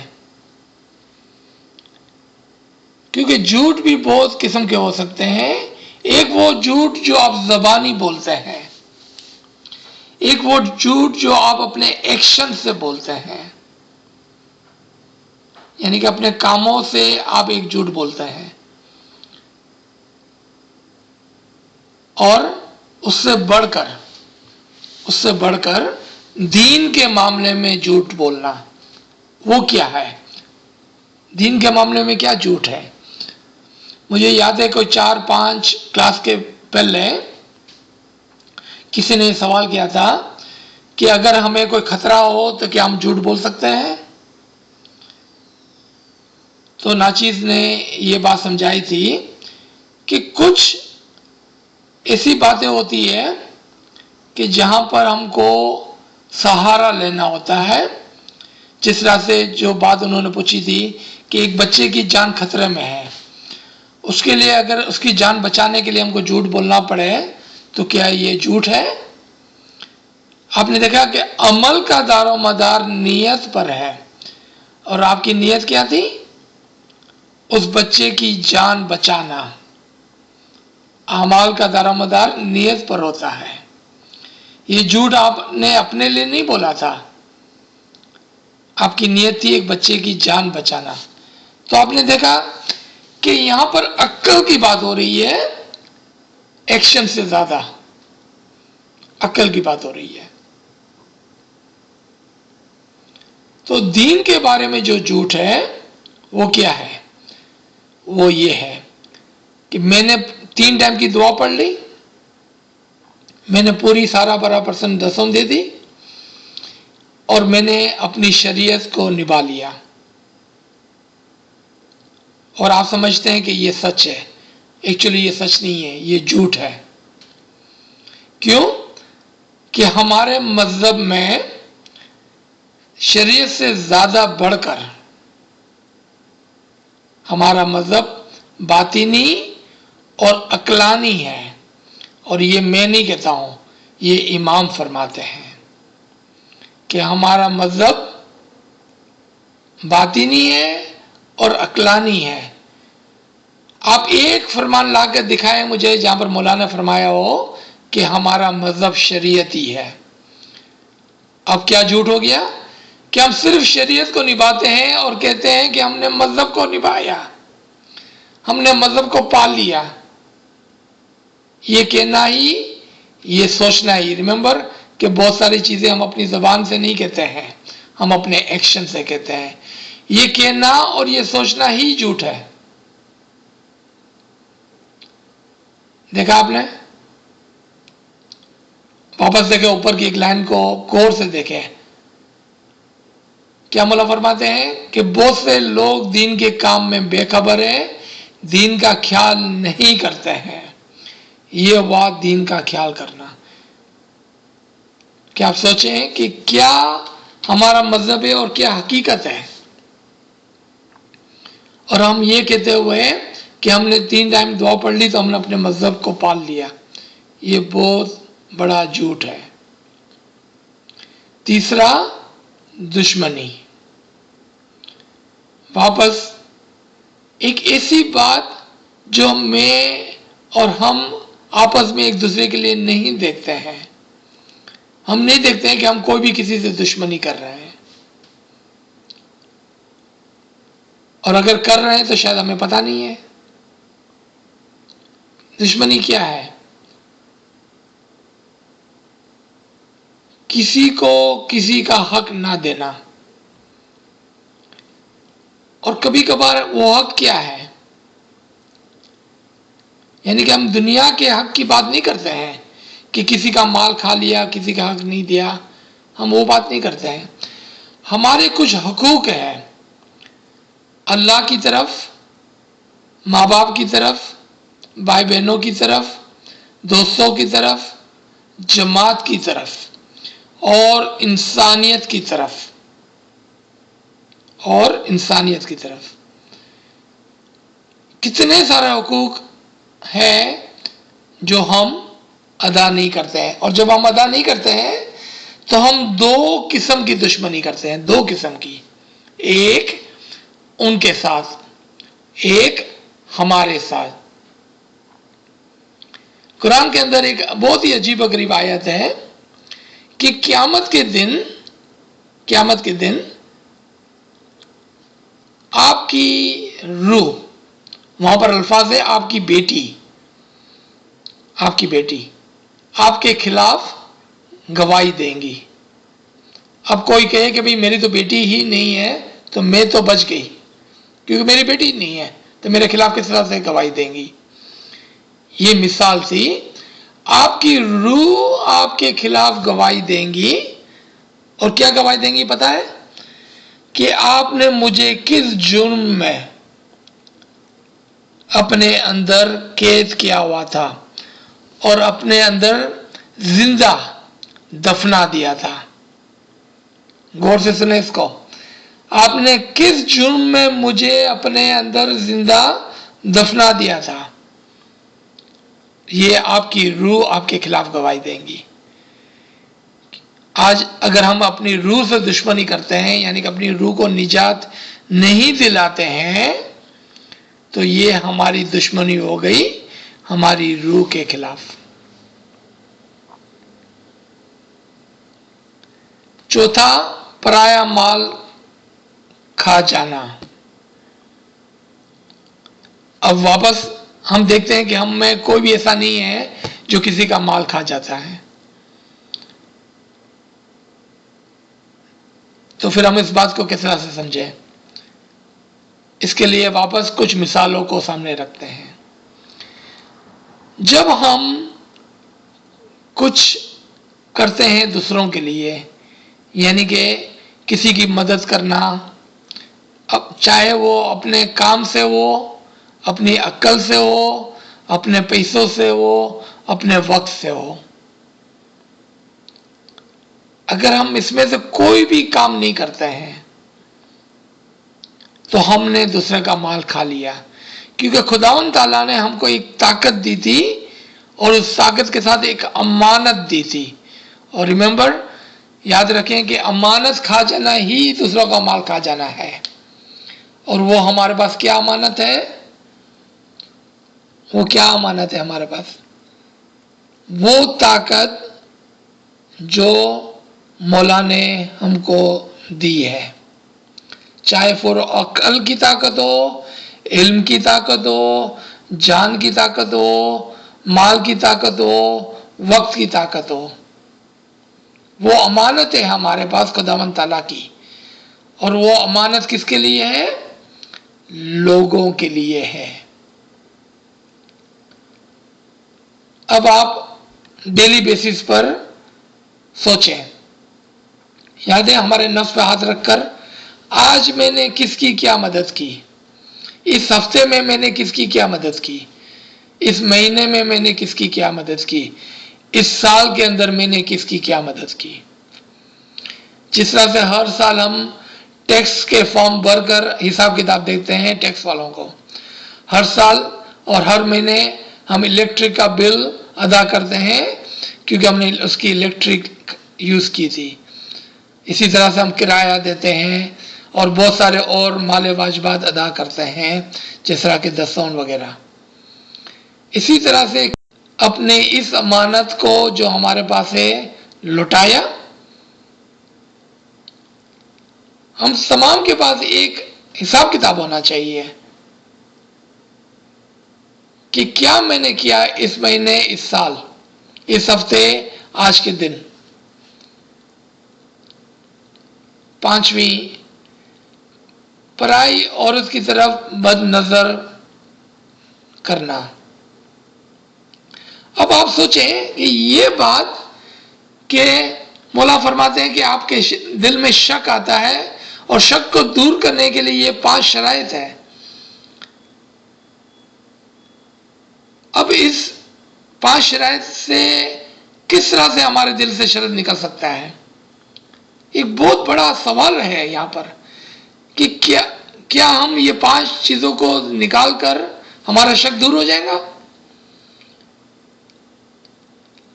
کیونکہ جھوٹ بھی بہت قسم کے ہو سکتے ہیں۔ ایک وہ جھوٹ جو آپ زبانی بولتے ہیں، ایک وہ جھوٹ جو آپ اپنے ایکشن سے بولتے ہیں، یعنی کہ اپنے کاموں سے آپ ایک جھوٹ بولتے ہیں، اور اس سے بڑھ کر دین کے معاملے میں جھوٹ بولنا، وہ کیا ہے؟ دین کے معاملے میں کیا جھوٹ ہے؟ مجھے یاد ہے کوئی 4-5 کلاس کے پہلے کسی نے سوال کیا تھا کہ اگر ہمیں کوئی خطرہ ہو تو کیا ہم جھوٹ بول سکتے ہیں؟ تو ناچیز نے یہ بات سمجھائی تھی کہ کچھ ایسی باتیں ہوتی ہیں کہ جہاں پر ہم کو سہارا لینا ہوتا ہے، جس طرح سے جو بات انہوں نے پوچھی تھی کہ ایک بچے کی جان خطرے میں ہے، اس کے لیے اگر اس کی جان بچانے کے لیے ہم کو جھوٹ بولنا پڑے تو کیا یہ جھوٹ ہے؟ آپ نے دیکھا کہ عمل کا دار و مدار نیت پر ہے، اور آپ کی نیت کیا تھی؟ اس بچے کی جان بچانا۔ اعمال کا دار و مدار نیت پر ہوتا ہے۔ یہ جھوٹ آپ نے اپنے لیے نہیں بولا تھا، آپ کی نیت تھی ایک بچے کی جان بچانا۔ تو آپ نے دیکھا کہ یہاں پر عقل کی بات ہو رہی ہے، ایکشن سے زیادہ عقل کی بات ہو رہی ہے. تو دین کے بارے میں جو جھوٹ ہے وہ کیا ہے؟ وہ یہ ہے کہ میں نے 3 ٹائم کی دعا پڑھ لی، میں نے پوری سارا برا پرسن دسم دے دی، اور میں نے اپنی شریعت کو نبھا لیا. اور آپ سمجھتے ہیں کہ یہ سچ ہے. ایکچولی یہ سچ نہیں ہے، یہ جھوٹ ہے. کیوں؟ کہ ہمارے مذہب میں شریعت سے زیادہ بڑھ کر ہمارا مذہب باطنی اور عقلانی ہے. اور یہ میں نہیں کہتا ہوں، یہ امام فرماتے ہیں کہ ہمارا مذہب باطنی ہے اور عقلانی ہے. آپ ایک فرمان لا کر دکھائیں مجھے جہاں پر مولانا فرمایا ہو کہ ہمارا مذہب شریعتی ہے. اب کیا جھوٹ ہو گیا کہ ہم صرف شریعت کو نبھاتے ہیں اور کہتے ہیں کہ ہم نے مذہب کو نبھایا، ہم نے مذہب کو پال لیا. یہ کہنا ہی، یہ سوچنا ہی. ریممبر کہ بہت ساری چیزیں ہم اپنی زبان سے نہیں کہتے ہیں، ہم اپنے ایکشن سے کہتے ہیں. یہ کہنا اور یہ سوچنا ہی جھوٹ ہے. دیکھا آپ نے؟ واپس دیکھیں اوپر کی ایک لائن کو غور سے دیکھیں. کیا مولا فرماتے ہیں کہ بہت سے لوگ دین کے کام میں بے خبر ہیں، دین کا خیال نہیں کرتے ہیں. یہ بات دین کا خیال کرنا. کیا آپ سوچیں کہ کیا ہمارا مذہب ہے اور کیا حقیقت ہے؟ اور ہم یہ کہتے ہوئے کہ ہم نے 3 ٹائم دعا پڑھ لی تو ہم نے اپنے مذہب کو پال لیا. یہ بہت بڑا جھوٹ ہے. تیسرا، دشمنی. واپس ایک ایسی بات جو میں اور ہم آپس میں ایک دوسرے کے لیے نہیں دیکھتے ہیں. ہم نہیں دیکھتے ہیں کہ ہم کوئی بھی کسی سے دشمنی کر رہے ہیں، اور اگر کر رہے ہیں تو شاید ہمیں پتہ نہیں ہے. دشمنی کیا ہے؟ کسی کو کسی کا حق نہ دینا. اور کبھی کبھار وہ حق کیا ہے؟ یعنی کہ ہم دنیا کے حق کی بات نہیں کرتے ہیں کہ کسی کا مال کھا لیا، کسی کا حق نہیں دیا. ہم وہ بات نہیں کرتے ہیں. ہمارے کچھ حقوق ہیں اللہ کی طرف، ماں باپ کی طرف، بھائی بہنوں کی طرف، دوستوں کی طرف، جماعت کی طرف اور انسانیت کی طرف. کتنے سارے حقوق ہیں جو ہم ادا نہیں کرتے ہیں. اور جب ہم ادا نہیں کرتے ہیں تو ہم 2 قسم کی دشمنی کرتے ہیں. 2 قسم کی. ایک ان کے ساتھ، ایک ہمارے ساتھ. قرآن کے اندر ایک بہت ہی عجیب و غریب آیت ہے کہ قیامت کے دن آپ کی روح، وہاں پر الفاظ ہے آپ کی بیٹی آپ کے خلاف گواہی دیں گی. اب کوئی کہے کہ بھئی میری تو بیٹی ہی نہیں ہے تو میں تو بچ گئی، کیونکہ میری بیٹی نہیں ہے تو میرے خلاف کس طرح سے گواہی دیں گی. یہ مثال تھی. آپ کی روح آپ کے خلاف گواہی دیں گی. اور کیا گواہی دیں گی پتا ہے؟ کہ آپ نے مجھے کس جرم میں اپنے اندر قید کیا ہوا تھا اور اپنے اندر زندہ دفنا دیا تھا. غور سے سنیں اس کو. آپ نے کس جرم میں مجھے اپنے اندر زندہ دفنا دیا تھا. یہ آپ کی روح آپ کے خلاف گواہی دیں گی. آج اگر ہم اپنی روح سے دشمنی کرتے ہیں، یعنی کہ اپنی روح کو نجات نہیں دلاتے ہیں، تو یہ ہماری دشمنی ہو گئی ہماری روح کے خلاف. چوتھا، پرایا مال کھا جانا. اب واپس ہم دیکھتے ہیں کہ ہم میں کوئی بھی ایسا نہیں ہے جو کسی کا مال کھا جاتا ہے. تو پھر ہم اس بات کو کس طرح سے سمجھیں؟ اس کے لیے واپس کچھ مثالوں کو سامنے رکھتے ہیں. جب ہم کچھ کرتے ہیں دوسروں کے لیے، یعنی کہ کسی کی مدد کرنا، اب چاہے وہ اپنے کام سے ہو، اپنی عقل سے ہو، اپنے پیسوں سے ہو، اپنے وقت سے ہو، اگر ہم اس میں سے کوئی بھی کام نہیں کرتے ہیں تو ہم نے دوسرے کا مال کھا لیا. کیونکہ خداوند تعالیٰ نے ہم کو ایک طاقت دی تھی اور اس طاقت کے ساتھ ایک امانت دی تھی. اور ریممبر، یاد رکھیں کہ امانت کھا جانا ہی دوسروں کا مال کھا جانا ہے. اور وہ ہمارے پاس کیا امانت ہے؟ وہ کیا امانت ہے ہمارے پاس؟ وہ طاقت جو مولا نے ہم کو دی ہے، چاہے پھر عقل کی طاقت ہو، علم کی طاقت ہو، جان کی طاقت ہو، مال کی طاقت ہو، وقت کی طاقت ہو. وہ امانت ہے ہمارے پاس خداوند تعالیٰ کی. اور وہ امانت کس کے لیے ہے؟ لوگوں کے لیے ہے. اب آپ ڈیلی بیسس پر سوچیں، یاد ہے ہمارے نفس پہ ہاتھ رکھ کر، آج میں نے کس کی کیا مدد کی؟ اس ہفتے میں میں نے کس کی کیا مدد کی؟ اس مہینے میں میں نے کس کی کیا مدد کی؟ اس سال کے اندر میں نے کس کی کیا مدد کی؟ جس طرح سے ہر سال ہم ٹیکس کے فارم بھر کر حساب کتاب دیکھتے ہیں ٹیکس والوں کو، ہر سال اور ہر مہینے ہم الیکٹرک کا بل ادا کرتے ہیں کیونکہ ہم نے اس کی الیکٹرک یوز کی تھی. اسی طرح سے ہم کرایہ دیتے ہیں اور بہت سارے اور مال واجبات ادا کرتے ہیں، جس طرح کہ دستون وغیرہ. اسی طرح سے اپنے اس امانت کو جو ہمارے پاس ہے لوٹایا. ہم تمام کے پاس ایک حساب کتاب ہونا چاہیے کہ کیا میں نے کیا اس مہینے، اس سال، اس ہفتے، آج کے دن. پانچویں، پرائی عورت کی طرف بد نظر کرنا. اب آپ سوچیں کہ یہ بات کہ مولا فرماتے ہیں کہ آپ کے دل میں شک آتا ہے اور شک کو دور کرنے کے لیے یہ 5 شرائط ہے. اب اس 5 شرائط سے کس طرح سے ہمارے دل سے شرط نکل سکتا ہے؟ ایک بہت بڑا سوال ہے یہاں پر کہ کیا ہم یہ 5 چیزوں کو نکال کر ہمارا شک دور ہو جائے گا؟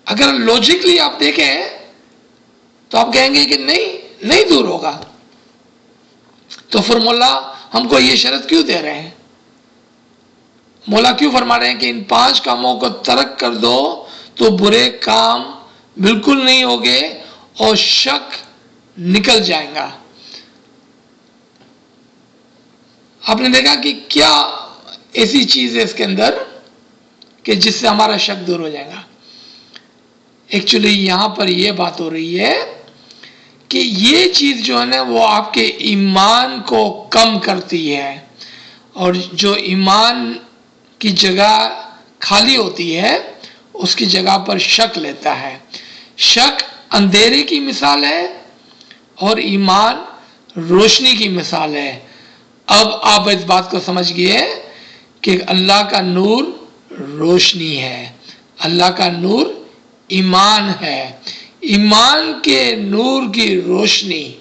اگر لوجیکلی آپ دیکھیں تو آپ کہیں گے کہ نہیں دور ہوگا. تو پھر مولا ہم کو یہ شرط کیوں دے رہے ہیں؟ مولا کیوں فرما رہے ہیں کہ ان 5 کاموں کو ترک کر دو تو برے کام بالکل نہیں ہوگے اور شک نکل جائے گا. آپ نے دیکھا کہ کیا ایسی چیز ہے اس کے اندر کہ جس سے ہمارا شک دور ہو جائے گا؟ ایکچولی یہاں پر یہ بات ہو رہی ہے کہ یہ چیز جو ہے نا وہ آپ کے ایمان کو کم کرتی ہے، اور جو ایمان کی جگہ خالی ہوتی ہے اس کی جگہ پر شک لیتا ہے. شک اندھیرے کی مثال ہے اور ایمان روشنی کی مثال ہے. اب آپ اس بات کو سمجھ گئے کہ اللہ کا نور روشنی ہے، اللہ کا نور ایمان ہے. ایمان کے نور کی روشنی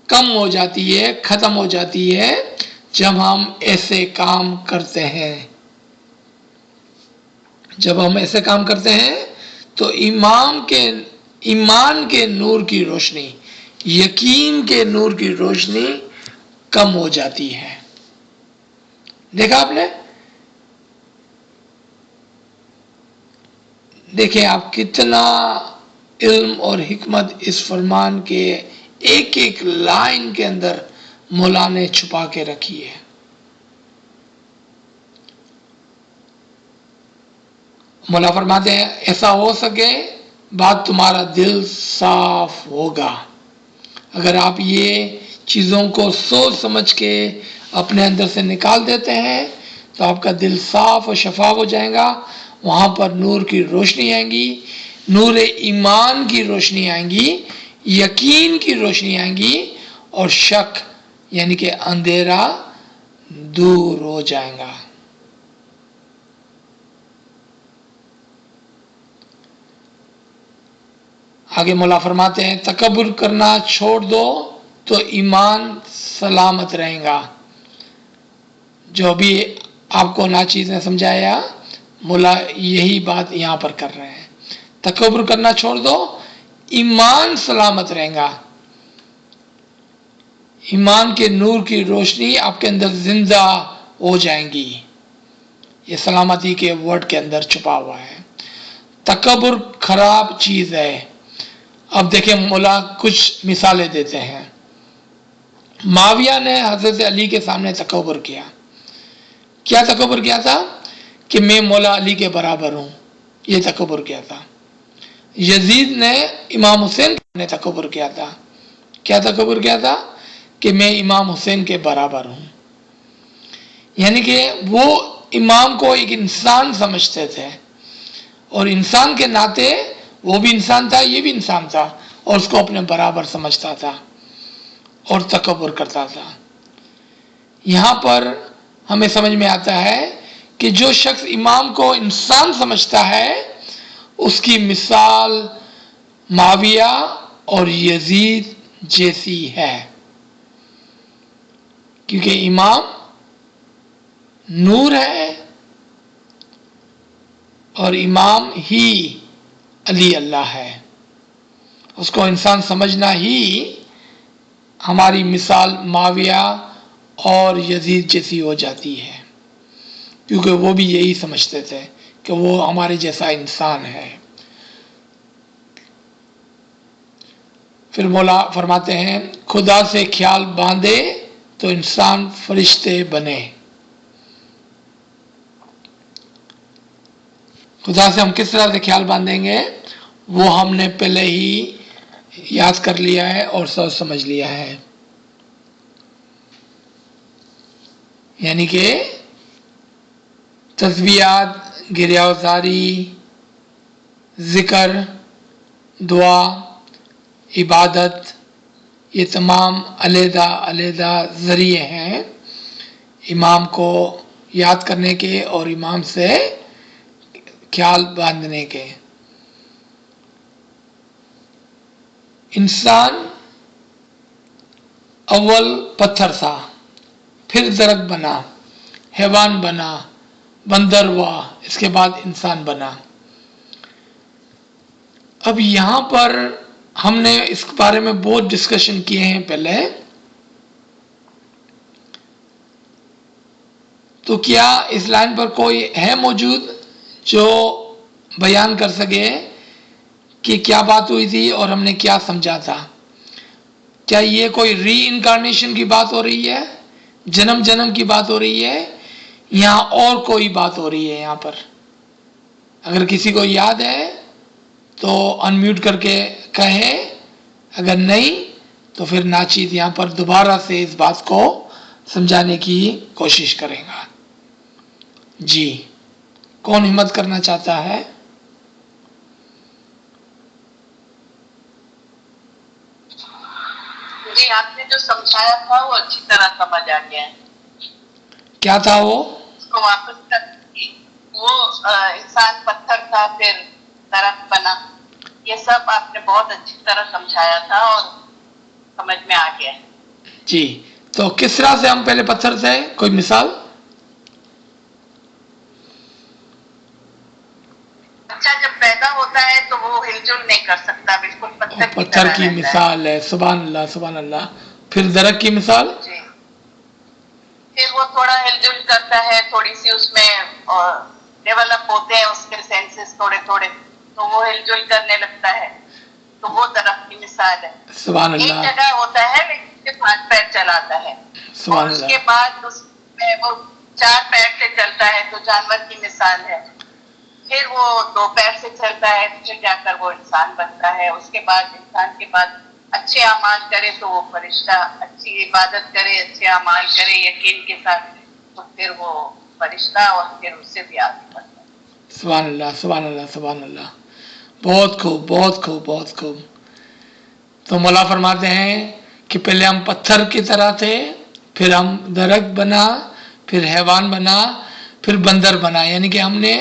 کم ہو جاتی ہے، ختم ہو جاتی ہے جب ہم ایسے کام کرتے ہیں. جب ہم ایسے کام کرتے ہیں تو ایمان کے نور کی روشنی، یقین کے نور کی روشنی کم ہو جاتی ہے. دیکھا آپ نے؟ دیکھیں آپ کتنا علم اور حکمت اس فرمان کے ایک ایک لائن کے اندر مولا نے چھپا کے رکھی ہے. مولا فرماتے ہیں ایسا ہو سکے بعد تمہارا دل صاف ہوگا. اگر آپ یہ چیزوں کو سوچ سمجھ کے اپنے اندر سے نکال دیتے ہیں تو آپ کا دل صاف اور شفاف ہو جائے گا. وہاں پر نور کی روشنی آئیں گی، نور ایمان کی روشنی آئیں گی، یقین کی روشنی آئیں گی، اور شک یعنی کہ اندھیرا دور ہو جائے گا. آگے مولا فرماتے ہیں تکبر کرنا چھوڑ دو تو ایمان سلامت رہے گا. جو بھی آپ کو ناچیز نے سمجھایا مولا یہی بات یہاں پر کر رہے ہیں. تکبر کرنا چھوڑ دو، ایمان سلامت رہے گا. ایمان کے نور کی روشنی آپ کے اندر زندہ ہو جائیں گی. یہ سلامتی کے ورڈ کے اندر چھپا ہوا ہے. تکبر خراب چیز ہے. اب دیکھیں مولا کچھ مثالیں دیتے ہیں. معاویہ نے حضرت علی کے سامنے تکبر کیا. کیا تکبر کیا تھا؟ کہ میں مولا علی کے برابر ہوں، یہ تکبر کیا تھا. یزید نے امام حسین نے تکبر کیا تھا. کیا تکبر کیا تھا؟ کہ میں امام حسین کے برابر ہوں. یعنی کہ وہ امام کو ایک انسان سمجھتے تھے، اور انسان کے ناطے وہ بھی انسان تھا، یہ بھی انسان تھا، اور اس کو اپنے برابر سمجھتا تھا اور تکبر کرتا تھا. یہاں پر ہمیں سمجھ میں آتا ہے کہ جو شخص امام کو انسان سمجھتا ہے اس کی مثال معاویہ اور یزید جیسی ہے. کیونکہ امام نور ہے اور امام ہی علی اللہ ہے. اس کو انسان سمجھنا ہی ہماری مثال معاویہ اور یزید جیسی ہو جاتی ہے، کیونکہ وہ بھی یہی سمجھتے تھے کہ وہ ہمارے جیسا انسان ہے. پھر مولا فرماتے ہیں خدا سے خیال باندھے تو انسان فرشتے بنے. خدا سے ہم کس طرح سے خیال باندھیں گے وہ ہم نے پہلے ہی یاد کر لیا ہے اور سوچ سمجھ لیا ہے. یعنی کہ تسبیحات، گریہوزاری، ذکر، دعا، عبادت، یہ تمام علیحدہ علیحدہ ذریعے ہیں امام کو یاد کرنے کے اور امام سے خیال باندھنے کے. انسان اول پتھر تھا، پھر درخت بنا، حیوان بنا، بندر ہوا، اس کے بعد انسان بنا. اب یہاں پر ہم نے اس بارے میں بہت ڈسکشن کیے ہیں پہلے. تو کیا اس لائن پر کوئی ہے موجود جو بیان کر سکے کہ کیا بات ہوئی تھی اور ہم نے کیا سمجھا تھا؟ کیا یہ کوئی ری انکارنیشن کی بات ہو رہی ہے، جنم جنم کی بات ہو رہی ہے، یہاں اور کوئی بات ہو رہی ہے؟ یہاں پر اگر کسی کو یاد ہے تو انمیوٹ کر کے کہے، اگر نہیں تو پھر ناچیز یہاں پر دوبارہ سے اس بات کو سمجھانے کی کوشش کرے گا. جی کون ہمت کرنا چاہتا ہے؟ جی آپ نے جو سمجھایا تھا وہ اچھی طرح سمجھ آ گیا ہے. کیا تھا وہ؟ اس کو واپس کر وہ انسان پتھر تھا پھر درخت بنا، یہ سب آپ نے بہت اچھی طرح سمجھایا تھا اور سمجھ میں آ گیا. جی تو کس طرح سے ہم پہلے پتھر تھے؟ کوئی مثال؟ بچہ جب پیدا ہوتا ہے تو وہ ہل جل نہیں کر سکتا، بالکل پتھر کی مثال ہے. سبحان اللہ سبحان اللہ. پھر درخت کی مثال؟ جی پھر وہ تھوڑا ہل جل کرتا ہے، تھوڑی سی اس میں ڈیولپ ہوتے ہیں اس کے سینسز تھوڑے تھوڑے، تو وہ ہل جل کرنے لگتا ہے، تو وہ درخت کی مثال ہے. سبحان اللہ. ایک جگہ ہوتا ہے لیکن کے پانچ پیر چلاتا ہے، اور اس کے بعد اس میں وہ چار پیر سے چلتا ہے تو جانور کی مثال ہے. پھر وہ 2 پیر سے چلتا ہے، پھر جا کر وہ انسان بنتا ہے. اس کے بعد انسان کے بعد اچھے اعمال کرے تو وہ فرشتہ، اچھی عبادت کرے، اچھے اعمال کرے یقین کے ساتھ، تو پھر وہ فرشتہ اور پھر اس سے بھی آگے بڑھتا ہے. سبحان اللہ، سبحان اللہ، سبحان اللہ. بہت خوب، بہت خوب، بہت خوب. تو مولا فرماتے ہیں کہ پہلے ہم پتھر کی طرح تھے، پھر ہم درخت بنا، پھر حیوان بنا، پھر بندر بنا. یعنی کہ ہم نے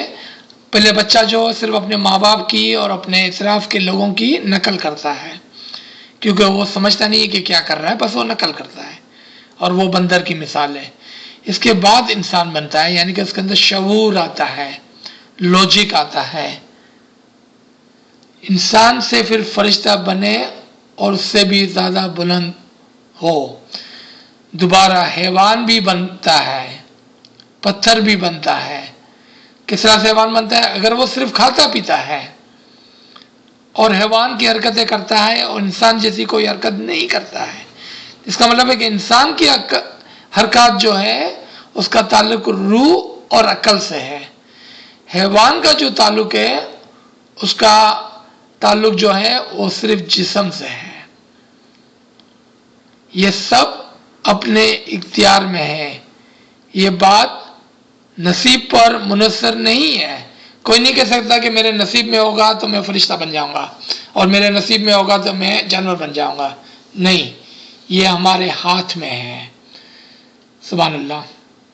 پہلے بچہ جو صرف اپنے ماں باپ کی اور اپنے اطراف کے لوگوں کی نقل کرتا ہے، کیونکہ وہ سمجھتا نہیں ہے کہ کیا کر رہا ہے، بس وہ نقل کرتا ہے، اور وہ بندر کی مثال ہے. اس کے بعد انسان بنتا ہے، یعنی کہ اس کے اندر شعور آتا ہے، لوجک آتا ہے. انسان سے پھر فرشتہ بنے اور اس سے بھی زیادہ بلند ہو. دوبارہ حیوان بھی بنتا ہے، پتھر بھی بنتا ہے. کس طرح سے حیوان بنتا ہے؟ اگر وہ صرف کھاتا پیتا ہے اور حیوان کی حرکتیں کرتا ہے اور انسان جیسی کوئی حرکت نہیں کرتا ہے، اس کا مطلب ہے کہ انسان کی حرکات جو ہے اس کا تعلق روح اور عقل سے ہے. حیوان کا جو تعلق ہے اس کا تعلق جو ہے وہ صرف جسم سے ہے. یہ سب اپنے اختیار میں ہے. یہ بات نصیب پر منحصر نہیں ہے. کوئی نہیں کہہ سکتا کہ میرے نصیب میں ہوگا تو میں فرشتہ بن جاؤں گا، اور میرے نصیب میں ہوگا تو میں جانور بن جاؤں گا. نہیں، یہ ہمارے ہاتھ میں ہے. سبحان اللہ.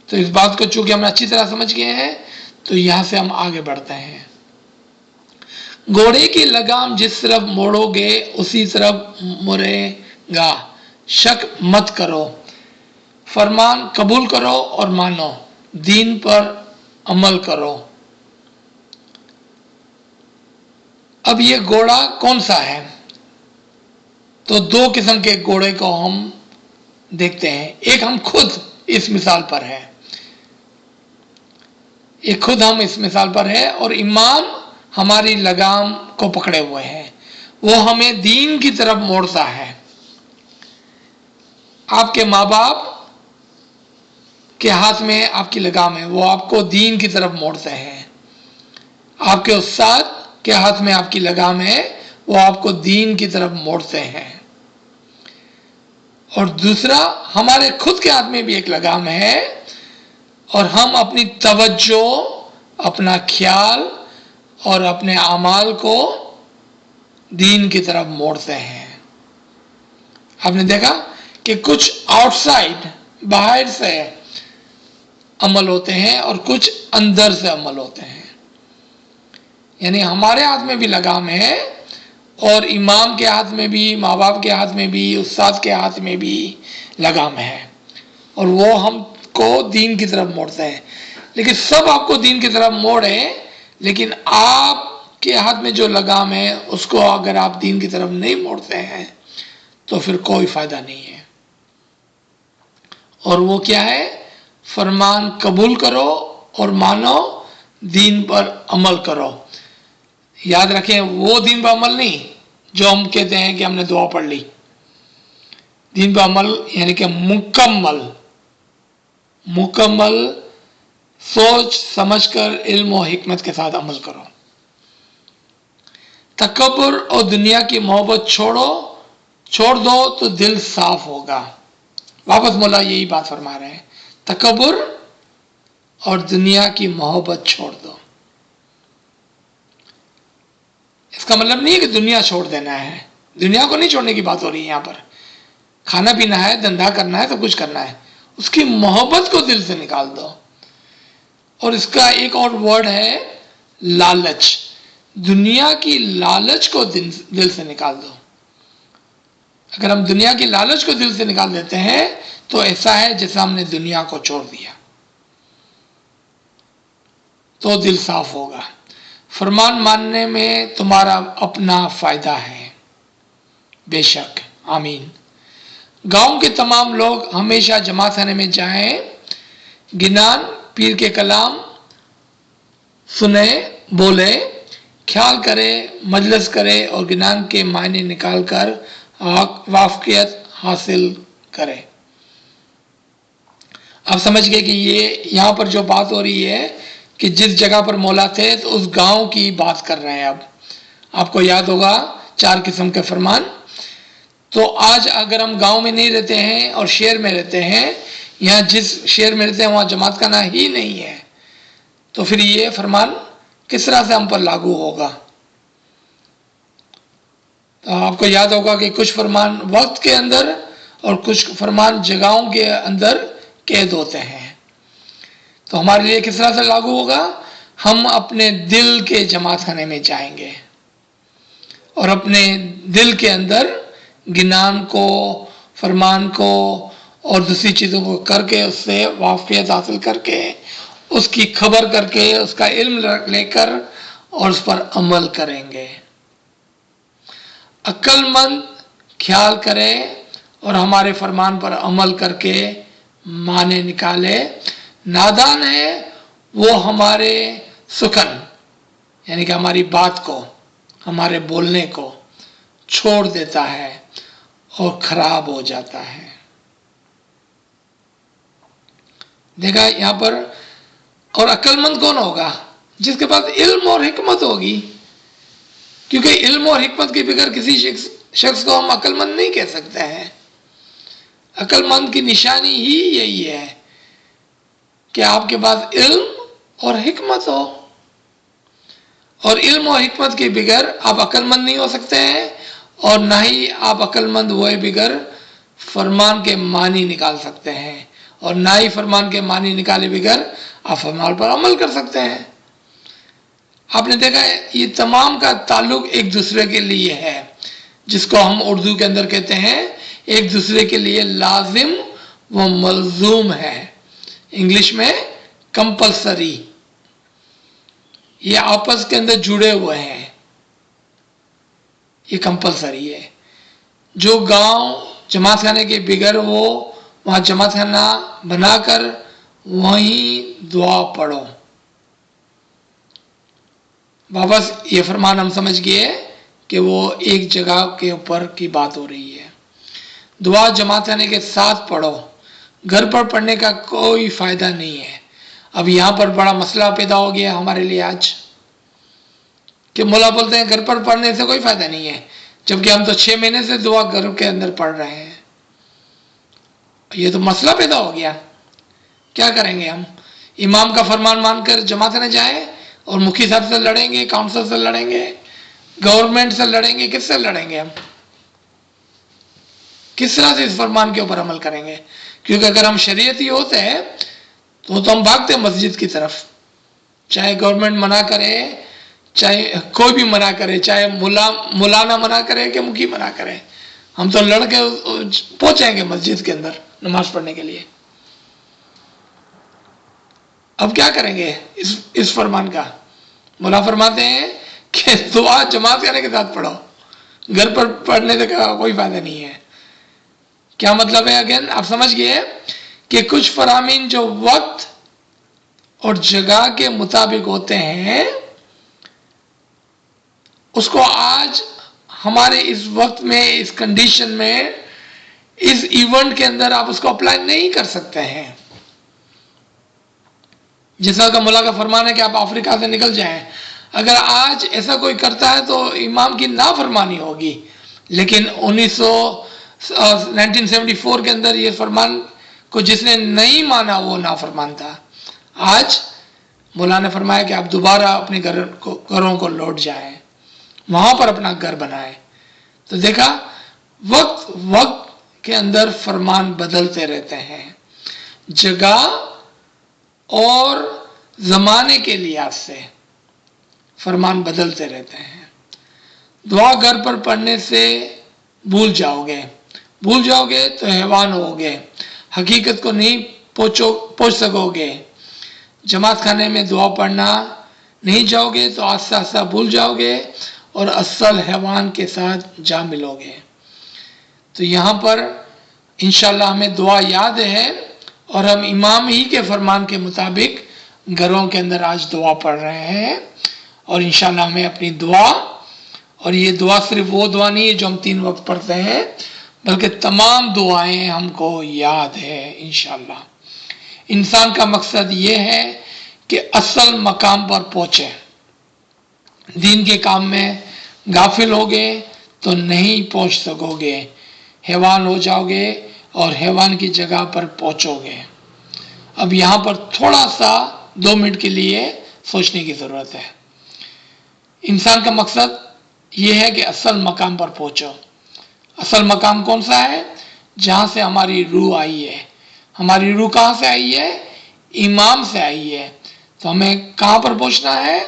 تو اس بات کو چونکہ ہم اچھی طرح سمجھ گئے ہیں تو یہاں سے ہم آگے بڑھتے ہیں. گھوڑے کی لگام جس طرف موڑو گے اسی طرف مڑے گا. شک مت کرو، فرمان قبول کرو اور مانو، دین پر عمل کرو. اب یہ گھوڑا کون سا ہے؟ تو 2 قسم کے گھوڑے کو ہم دیکھتے ہیں. ایک ہم خود اس مثال پر ہے، ایک خود ہم اس مثال پر ہے، اور امام ہماری لگام کو پکڑے ہوئے ہیں. وہ ہمیں دین کی طرف موڑتا ہے. آپ کے ماں باپ کے ہاتھ میں آپ کی لگام ہے، وہ آپ کو دین کی طرف موڑتے ہیں. آپ کے استاد کے ہاتھ میں آپ کی لگام ہے، وہ آپ کو دین کی طرف موڑتے ہیں. اور دوسرا، ہمارے خود کے ہاتھ میں بھی ایک لگام ہے، اور ہم اپنی توجہ، اپنا خیال اور اپنے اعمال کو دین کی طرف موڑتے ہیں. آپ نے دیکھا کہ کچھ آؤٹ سائڈ، باہر سے عمل ہوتے ہیں اور کچھ اندر سے عمل ہوتے ہیں. یعنی ہمارے ہاتھ میں بھی لگام ہے، اور امام کے ہاتھ میں بھی، ماں باپ کے ہاتھ میں بھی، استاد کے ہاتھ میں بھی لگام ہے، اور وہ ہم کو دین کی طرف موڑتے ہیں. لیکن سب آپ کو دین کی طرف موڑے، لیکن آپ کے ہاتھ میں جو لگام ہے اس کو اگر آپ دین کی طرف نہیں موڑتے ہیں تو پھر کوئی فائدہ نہیں ہے. اور وہ کیا ہے؟ فرمان قبول کرو اور مانو، دین پر عمل کرو. یاد رکھیں، وہ دین پر عمل نہیں جو ہم کہتے ہیں کہ ہم نے دعا پڑھ لی. دین پر عمل یعنی کہ مکمل سوچ سمجھ کر علم و حکمت کے ساتھ عمل کرو. تکبر اور دنیا کی محبت چھوڑ دو تو دل صاف ہوگا. واپس مولا یہی بات فرما رہے ہیں، تکبر اور دنیا کی محبت چھوڑ دو. اس کا مطلب نہیں ہے کہ دنیا چھوڑ دینا ہے، دنیا کو نہیں چھوڑنے کی بات ہو رہی ہے. یہاں پر کھانا پینا ہے، دھندا کرنا ہے، سب کچھ کرنا ہے، اس کی محبت کو دل سے نکال دو. اور اس کا ایک اور ورڈ ہے لالچ. دنیا کی لالچ کو دل سے نکال دو. اگر ہم دنیا کی لالچ کو دل سے نکال دیتے ہیں تو ایسا ہے جیسا ہم نے دنیا کو چھوڑ دیا، تو دل صاف ہوگا. فرمان ماننے میں تمہارا اپنا فائدہ ہے، بے شک. آمین. گاؤں کے تمام لوگ ہمیشہ جماعت خانے میں جائیں، گنان پیر کے کلام سنے، بولے، خیال کرے، مجلس کرے اور گنان کے معنی نکال کر واقفیت حاصل کرے. آپ سمجھ گئے کہ یہ یہاں پر جو بات ہو رہی ہے کہ جس جگہ پر مولا تھے تو اس گاؤں کی بات کر رہے ہیں. اب آپ کو یاد ہوگا 4 قسم کے فرمان. تو آج اگر ہم گاؤں میں نہیں رہتے ہیں اور شہر میں رہتے ہیں، یہاں جس شہر میں رہتے ہیں وہاں جماعت خانہ ہی نہیں ہے، تو پھر یہ فرمان کس طرح سے ہم پر لاگو ہوگا؟ تو آپ کو یاد ہوگا کہ کچھ فرمان وقت کے اندر اور کچھ فرمان جگہوں کے اندر قید ہوتے ہیں. تو ہمارے لیے کس طرح سے لاگو ہوگا؟ ہم اپنے دل کے جماعت خانے میں جائیں گے اور اپنے دل کے اندر گنان کو، فرمان کو اور دوسری چیزوں کو کر کے، اس سے واقفیت حاصل کر کے، اس کی خبر کر کے، اس کا علم لے کر اور اس پر عمل کریں گے. عقل مند خیال کرے اور ہمارے فرمان پر عمل کر کے معنی نکالے. نادان ہے وہ ہمارے سخن، یعنی کہ ہماری بات کو، ہمارے بولنے کو چھوڑ دیتا ہے اور خراب ہو جاتا ہے. دیکھا یہاں پر. اور عقل مند کون ہوگا؟ جس کے پاس علم اور حکمت ہوگی، کیونکہ علم اور حکمت کے بغیر کسی شخص کو ہم عقل مند نہیں کہہ سکتے ہیں. عقل مند کی نشانی ہی یہی ہے کہ آپ کے پاس علم اور حکمت ہو، اور علم اور حکمت کے بغیر آپ عقل مند نہیں ہو سکتے ہیں، اور نہ ہی آپ عقل مند ہوئے بغیر فرمان کے معنی نکال سکتے ہیں، اور نہ ہی فرمان کے معنی نکالے بغیر آپ فرمان پر عمل کر سکتے ہیں. آپ نے دیکھا ہے یہ تمام کا تعلق ایک دوسرے کے لیے ہے، جس کو ہم اردو کے اندر کہتے ہیں ایک دوسرے کے لیے لازم و ملزوم ہے، انگلش میں کمپلسری. یہ آپس کے اندر جڑے ہوئے ہیں، یہ کمپلسری ہے. جو گاؤں جماعت خانے کے بغیر ہو وہاں جماعت خانہ بنا کر وہیں دعا پڑھو. واپس یہ فرمان ہم سمجھ گئے کہ وہ ایک جگہ کے اوپر کی بات ہو رہی ہے. دعا جماعت خانے کے ساتھ پڑھو، گھر پر پڑھنے کا کوئی فائدہ نہیں ہے. اب یہاں پر بڑا مسئلہ پیدا ہو گیا ہمارے لیے آج کہ مولا بولتے ہیں گھر پر پڑھنے سے کوئی فائدہ نہیں ہے، جبکہ ہم تو 6 مہینے سے دعا گھر کے اندر پڑھ رہے ہیں. یہ تو مسئلہ پیدا ہو گیا. کیا کریں گے ہم؟ امام کا فرمان مان کر جماعت خانے جائیں اور مکھی صاحب سے لڑیں گے، کاؤنسل سے لڑیں گے، گورنمنٹ سے لڑیں گے؟ کس سے لڑیں گے ہم؟ کس طرح سے اس فرمان کے اوپر عمل کریں گے؟ کیونکہ اگر ہم شریعتی ہوتے ہیں تو ہم بھاگتے ہیں مسجد کی طرف، چاہے گورنمنٹ منع کرے، چاہے کوئی بھی منع کرے، چاہے مولانا منع کرے کہ مکھی منع کرے، ہم تو لڑ کے پہنچیں گے مسجد کے اندر نماز پڑھنے کے لیے. اب کیا کریں گے اس فرمان کا؟ مولا فرماتے ہیں کہ دعا جماعت خانے کے ساتھ پڑھو، گھر پر پڑھنے کا کوئی فائدہ نہیں ہے. کیا مطلب ہے؟ اگین آپ سمجھ گئے کہ کچھ فرامین جو وقت اور جگہ کے مطابق ہوتے ہیں، اس کو آج ہمارے اس وقت میں، اس کنڈیشن میں، اس ایونٹ کے اندر آپ اس کو اپلائی نہیں کر سکتے ہیں. جیسا کہ مولا کا فرمان ہے کہ آپ افریقہ سے نکل جائیں، اگر آج ایسا کوئی کرتا ہے تو امام کی نافرمانی ہوگی. لیکن 1974 کے اندر یہ فرمان کو جس نے نہیں مانا وہ نافرمان تھا. آج مولا نے فرمایا کہ آپ دوبارہ اپنے گھروں کو لوٹ جائیں، وہاں پر اپنا گھر بنائیں. تو دیکھا وقت کے اندر فرمان بدلتے رہتے ہیں، جگہ اور زمانے کے لحاظ سے فرمان بدلتے رہتے ہیں. دعا گھر پر پڑھنے سے بھول جاؤ گے تو حیوان ہوگے، حقیقت کو نہیں پہنچ سکو گے. جماعت خانے میں دعا پڑھنا نہیں جاؤ گے تو آہستہ آہستہ بھول جاؤ گے اور اصل حیوان کے ساتھ جا ملو گے. تو یہاں پر انشاءاللہ ہمیں دعا یاد ہے اور ہم امام ہی کے فرمان کے مطابق گھروں کے اندر آج دعا پڑھ رہے ہیں. اور انشاءاللہ ہمیں اپنی دعا، اور یہ دعا صرف وہ دعا نہیں ہے جو ہم 3 وقت پڑھتے ہیں، بلکہ تمام دعائیں ہم کو یاد ہے انشاءاللہ. انسان کا مقصد یہ ہے کہ اصل مقام پر پہنچے. دین کے کام میں غافل ہوگے تو نہیں پہنچ سکو گے، حیوان ہو جاؤ گے اور حیوان کی جگہ پر پہنچو گے. اب یہاں پر تھوڑا سا 2 منٹ کے لیے سوچنے کی ضرورت ہے. انسان کا مقصد یہ ہے کہ اصل مقام پر پہنچو. اصل مقام کون سا ہے؟ جہاں سے ہماری روح آئی ہے. ہماری روح کہاں سے آئی ہے؟ امام سے آئی ہے. تو ہمیں کہاں پر پہنچنا ہے؟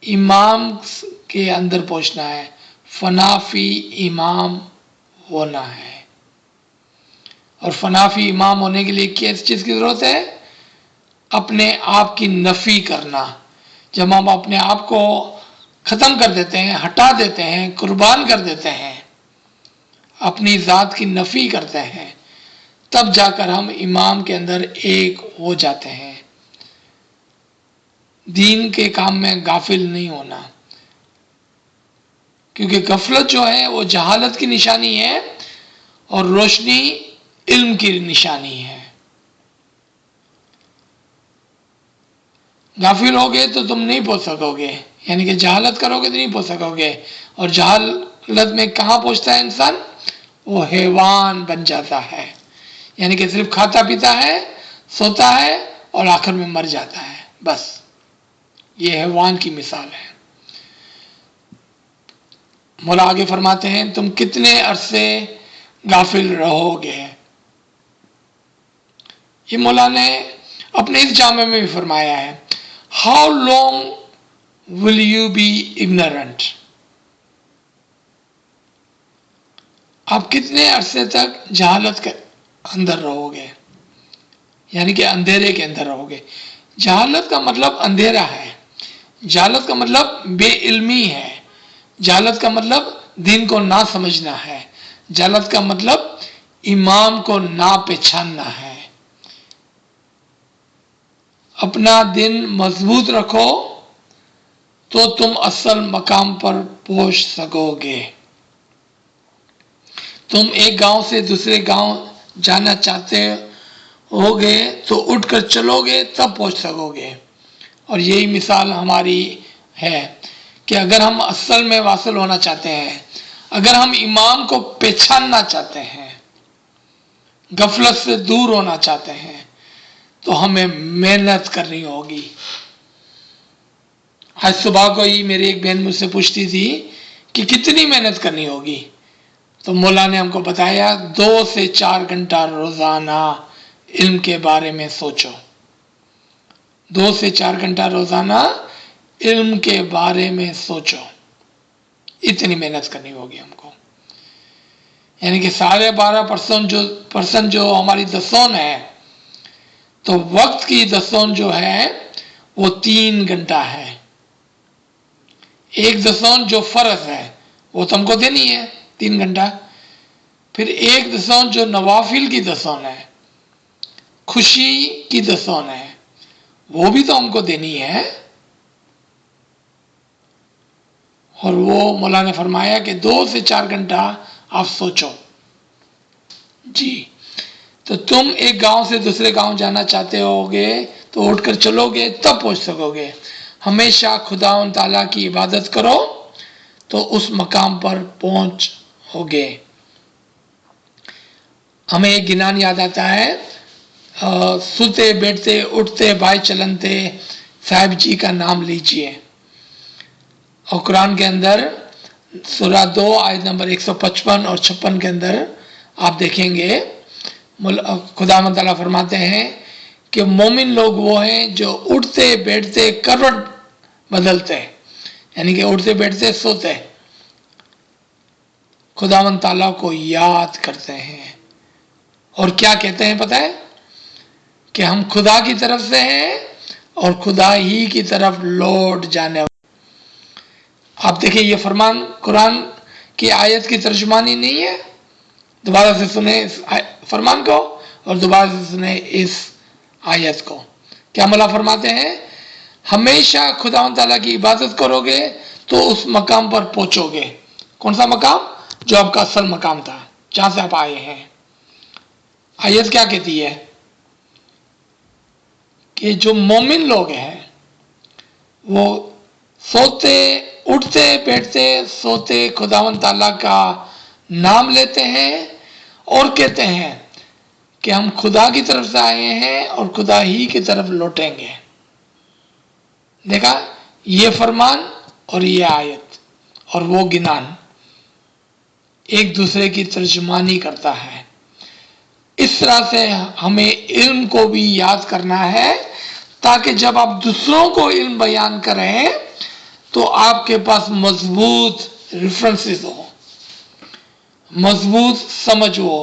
امام کے اندر پہنچنا ہے. فنا فی امام ہونا ہے. اور فنا فی امام ہونے کے لیے کس چیز کی ضرورت ہے؟ اپنے آپ کی نفی کرنا. جب ہم اپنے آپ کو ختم کر دیتے ہیں، ہٹا دیتے ہیں، قربان کر دیتے ہیں، اپنی ذات کی نفی کرتے ہیں، تب جا کر ہم امام کے اندر ایک ہو جاتے ہیں. دین کے کام میں غافل نہیں ہونا، کیونکہ غفلت جو ہے وہ جہالت کی نشانی ہے اور روشنی علم کی نشانی ہے. غافل ہوگے تو تم نہیں پہنچ سکو گے، یعنی کہ جہالت کرو گے تو نہیں پہنچ سکو گے. اور جہالت میں کہاں پہنچتا ہے انسان؟ وہ حیوان بن جاتا ہے، یعنی کہ صرف کھاتا پیتا ہے، سوتا ہے اور آخر میں مر جاتا ہے. بس یہ حیوان کی مثال ہے. مولا آگے فرماتے ہیں تم کتنے عرصے غافل رہو گے. یہ مولا نے اپنے اس جامع میں بھی فرمایا ہے. How long will you be ignorant؟ آپ کتنے عرصے تک جہالت کے اندر رہو گے، یعنی کہ اندھیرے کے اندر رہو گے. جہالت کا مطلب اندھیرا ہے، جہالت کا مطلب بے علمی ہے، جہالت کا مطلب دین کو نہ سمجھنا ہے، جہالت کا مطلب امام کو نہ پہچاننا ہے. اپنا دن مضبوط رکھو تو تم اصل مقام پر پہنچ سکو گے. تم ایک گاؤں سے دوسرے گاؤں جانا چاہتے ہوگے تو اٹھ کر چلو گے تب پہنچ سکو گے. اور یہی مثال ہماری ہے کہ اگر ہم اصل میں واصل ہونا چاہتے ہیں، اگر ہم امام کو پہچاننا چاہتے ہیں، غفلت سے دور ہونا چاہتے ہیں، تو ہمیں محنت کرنی ہوگی. آج صبح کو ہی میری ایک بہن مجھ سے پوچھتی تھی کہ کتنی محنت کرنی ہوگی، تو مولا نے ہم کو بتایا 2 سے 4 گھنٹہ روزانہ علم کے بارے میں سوچو. 2 سے 4 گھنٹہ روزانہ علم کے بارے میں سوچو. اتنی محنت کرنی ہوگی ہم کو. یعنی کہ 12.5% جو ہماری دسون ہے، تو وقت کی دسون جو ہے وہ 3 گھنٹہ ہے. 1 دسون جو فرض ہے وہ تو ہم کو دینی ہے 3 گھنٹہ. پھر 1 دسون جو نوافل کی دسون ہے، خوشی کی دسون ہے، وہ بھی تو ہم کو دینی ہے. اور وہ مولا نے فرمایا کہ 2 سے 4 گھنٹہ آپ سوچو. جی تو تم ایک گاؤں سے دوسرے گاؤں جانا چاہتے ہوگے تو اٹھ کر چلو گے تب پہنچ سکو گے. ہمیشہ خدا و تعالیٰ کی عبادت کرو تو اس مقام پر پہنچ ہوگے. ہمیں ایک گنان یاد آتا ہے، سوتے بیٹھتے اٹھتے بھائی چلنتے صاحب جی کا نام لیجئے. اور قرآن کے اندر سورہ 2 آیت نمبر 155 اور 56 کے اندر آپ دیکھیں گے خدا تعالیٰ فرماتے ہیں کہ مومن لوگ وہ ہیں جو اٹھتے بیٹھتے کروٹ بدلتے، یعنی کہ اٹھتے بیٹھتے سوتے خداوند تعالیٰ کو یاد کرتے ہیں. اور کیا کہتے ہیں پتہ ہے؟ کہ ہم خدا کی طرف سے ہیں اور خدا ہی کی طرف لوٹ جانے والے. آپ دیکھیں یہ فرمان قرآن کی آیت کی ترجمانی نہیں ہے. دوبارہ سے سنیں اس فرمان کو اور دوبارہ سے سنیں اس آیت کو. کیا مولا فرماتے ہیں؟ ہمیشہ خدا تعالیٰ کی عبادت کرو گے تو اس مقام پر پہنچو گے. کون سا مقام؟ جو آپ کا اصل مقام تھا، جہاں سے آپ آئے ہیں. آیت کیا کہتی ہے؟ کہ جو مومن لوگ ہیں وہ سوتے اٹھتے بیٹھتے سوتے خداوند تعالیٰ کا نام لیتے ہیں اور کہتے ہیں کہ ہم خدا کی طرف سے آئے ہیں اور خدا ہی کی طرف لوٹیں گے. دیکھا یہ فرمان اور یہ آیت اور وہ گنان ایک دوسرے کی ترجمانی کرتا ہے. اس طرح سے ہمیں علم کو بھی یاد کرنا ہے تاکہ جب آپ دوسروں کو علم بیان کریں تو آپ کے پاس مضبوط ریفرنسز ہو، مضبوط سمجھ ہو،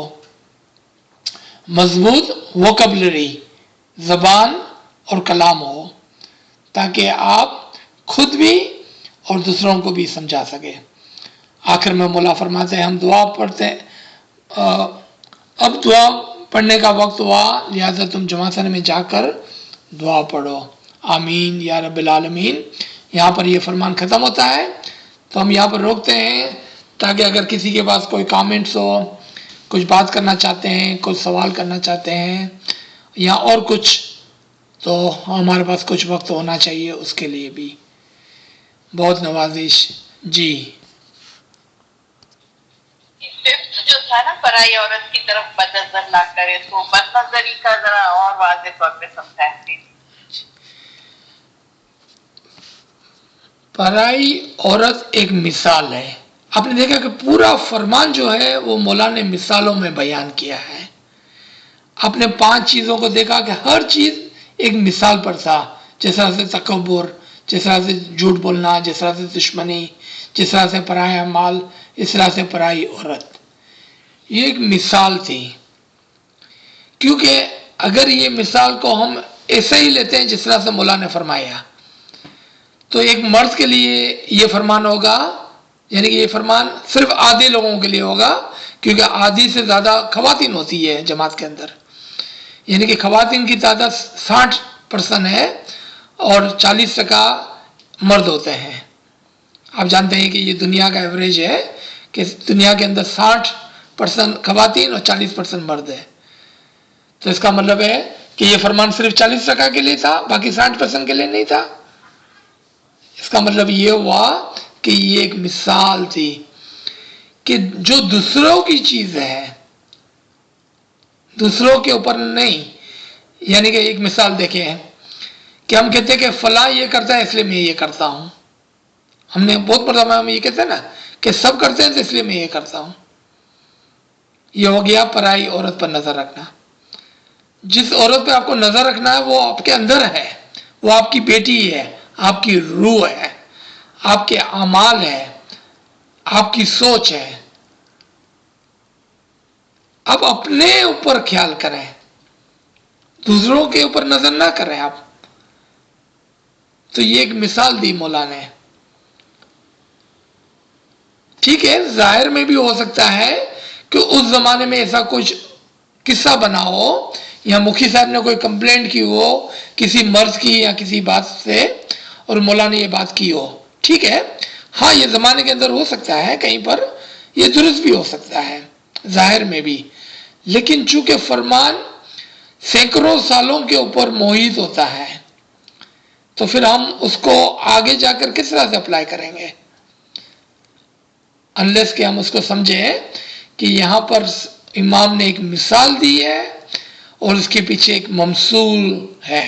مضبوط ووکیبلری زبان اور کلام ہو، تاکہ آپ خود بھی اور دوسروں کو بھی سمجھا سکے. آخر میں مولا فرماتے ہیں ہم دعا پڑھتے ہیں. اب دعا پڑھنے کا وقت ہوا، لہذا تم جماعت خانے میں جا کر دعا پڑھو. آمین یا رب العالمین. یہاں پر یہ فرمان ختم ہوتا ہے تو ہم یہاں پر روکتے ہیں تاکہ اگر کسی کے پاس کوئی کامنٹس ہو، کچھ بات کرنا چاہتے ہیں، کچھ سوال کرنا چاہتے ہیں یا اور کچھ، تو ہمارے پاس کچھ وقت ہونا چاہیے اس کے لیے بھی. بہت نوازش. جی ففتھ جو تھا نا پرائی عورت کی طرف بد نظر نہ کرے، تو بد نظری کا ذرا اور واضح طور پہ سمجھائیں. پرائی عورت ایک مثال ہے. آپ نے دیکھا کہ پورا فرمان جو ہے وہ مولا نے مثالوں میں بیان کیا ہے. آپ نے 5 چیزوں کو دیکھا کہ ہر چیز ایک مثال پر تھا. جس طرح سے تکبر، جس طرح سے جھوٹ بولنا، جس طرح سے دشمنی، جس طرح سے پرایا مال، اس طرح سے پرائی عورت. یہ ایک مثال تھی. کیونکہ اگر یہ مثال کو ہم ایسے ہی لیتے ہیں جس طرح سے مولا نے فرمایا تو ایک مرد کے لیے یہ فرمان ہوگا، یعنی کہ یہ فرمان صرف آدھی لوگوں کے لیے ہوگا، کیونکہ آدھی سے زیادہ خواتین ہوتی ہے جماعت کے اندر. یعنی کہ خواتین کی تعداد 60% ہے اور 40% مرد ہوتے ہیں. آپ جانتے ہیں کہ یہ دنیا کا ایوریج ہے کہ دنیا کے اندر 60% خواتین اور 40% مرد ہے. تو اس کا مطلب ہے کہ یہ فرمان صرف 40% کے لیے تھا، باقی 60% کے لیے نہیں تھا. اس کا مطلب یہ ہوا کہ یہ ایک مثال تھی کہ جو دوسروں کی چیز ہے دوسروں کے اوپر نہیں. یعنی کہ ایک مثال دیکھیں کہ ہم کہتے ہیں کہ فلاں یہ کرتا ہے اس لیے میں یہ کرتا ہوں. ہم نے بہت مرتبہ ہم یہ کہتے ہیں نا کہ سب کرتے ہیں تو اس لیے میں یہ کرتا ہوں. یہ ہو گیا پرائی عورت پر نظر رکھنا. جس عورت پہ آپ کو نظر رکھنا ہے وہ آپ کے اندر ہے، وہ آپ کی بیٹی ہے، آپ کی روح ہے، آپ کے اعمال ہے، آپ کی سوچ ہے. اب اپنے اوپر خیال کریں، دوسروں کے اوپر نظر نہ کریں آپ. تو یہ ایک مثال دی مولا نے. ٹھیک ہے، ظاہر میں بھی ہو سکتا ہے کہ اس زمانے میں ایسا کچھ قصہ بنا ہو یا مکھی صاحب نے کوئی کمپلینٹ کی ہو کسی مرض کی یا کسی بات سے اور مولا نے یہ بات کی ہو. ٹھیک ہے، ہاں یہ زمانے کے اندر ہو سکتا ہے، کہیں پر یہ درست بھی ہو سکتا ہے ظاہر میں بھی. لیکن چونکہ فرمان سینکڑوں سالوں کے اوپر محیط ہوتا ہے تو پھر ہم اس کو آگے جا کر کس طرح سے اپلائی کریں گے، انلیس کہ ہم اس کو سمجھیں کہ یہاں پر امام نے ایک مثال دی ہے اور اس کے پیچھے ایک ممثول ہے،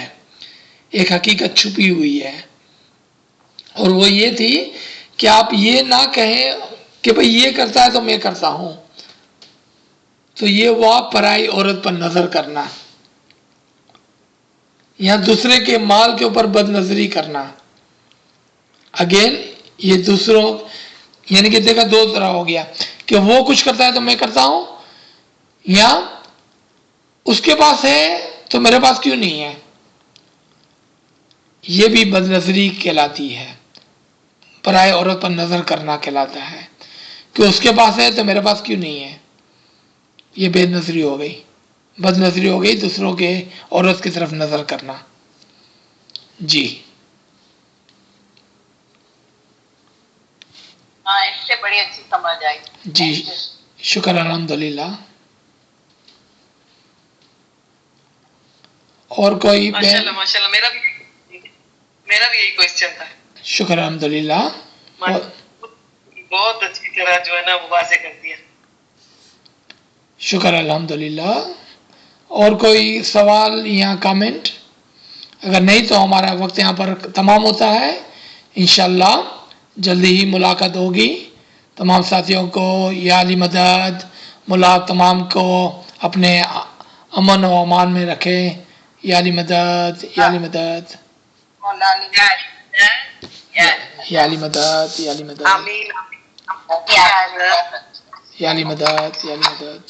ایک حقیقت چھپی ہوئی ہے. اور وہ یہ تھی کہ آپ یہ نہ کہیں کہ بھئی یہ کرتا ہے تو میں کرتا ہوں. تو یہ ہوا پرائی عورت پر نظر کرنا، یا دوسرے کے مال کے اوپر بد نظری کرنا. اگین یہ دوسروں، یعنی کہ دیکھا 2 طرح ہو گیا کہ وہ کچھ کرتا ہے تو میں کرتا ہوں، یا اس کے پاس ہے تو میرے پاس کیوں نہیں ہے. یہ بھی بد نظری کہلاتی ہے، پرائے عورت پر نظر کرنا کہلاتا ہے کہ اس کے پاس ہے تو میرے پاس کیوں نہیں ہے. یہ بے نظری ہو گئی، بد نظری ہو گئی، دوسروں کے عورت کی طرف نظر کرنا. جی ہاں، اس سے بڑی اچھی سمجھ آئی. جی شکر الحمدللہ. اور کوئی ماشاءاللہ ماشاءاللہ میرا بھی یہی کوشچن تھا. شکر الحمدللہ. بہت اچھی طرح جو ہے نا وہ واضح کر دیا. شکر الحمدللہ. اور کوئی سوال یا کامنٹ؟ اگر نہیں تو ہمارا وقت یہاں پر تمام ہوتا ہے. انشاءاللہ جلدی ہی ملاقات ہوگی. تمام ساتھیوں کو یا علی مدد، ملا تمام کو اپنے امن و امان میں رکھیں. یا علی مدد، یا علی مدد، یا علی مدد، یا علی مدد، آمین. یا علی مدد، یا علی مدد.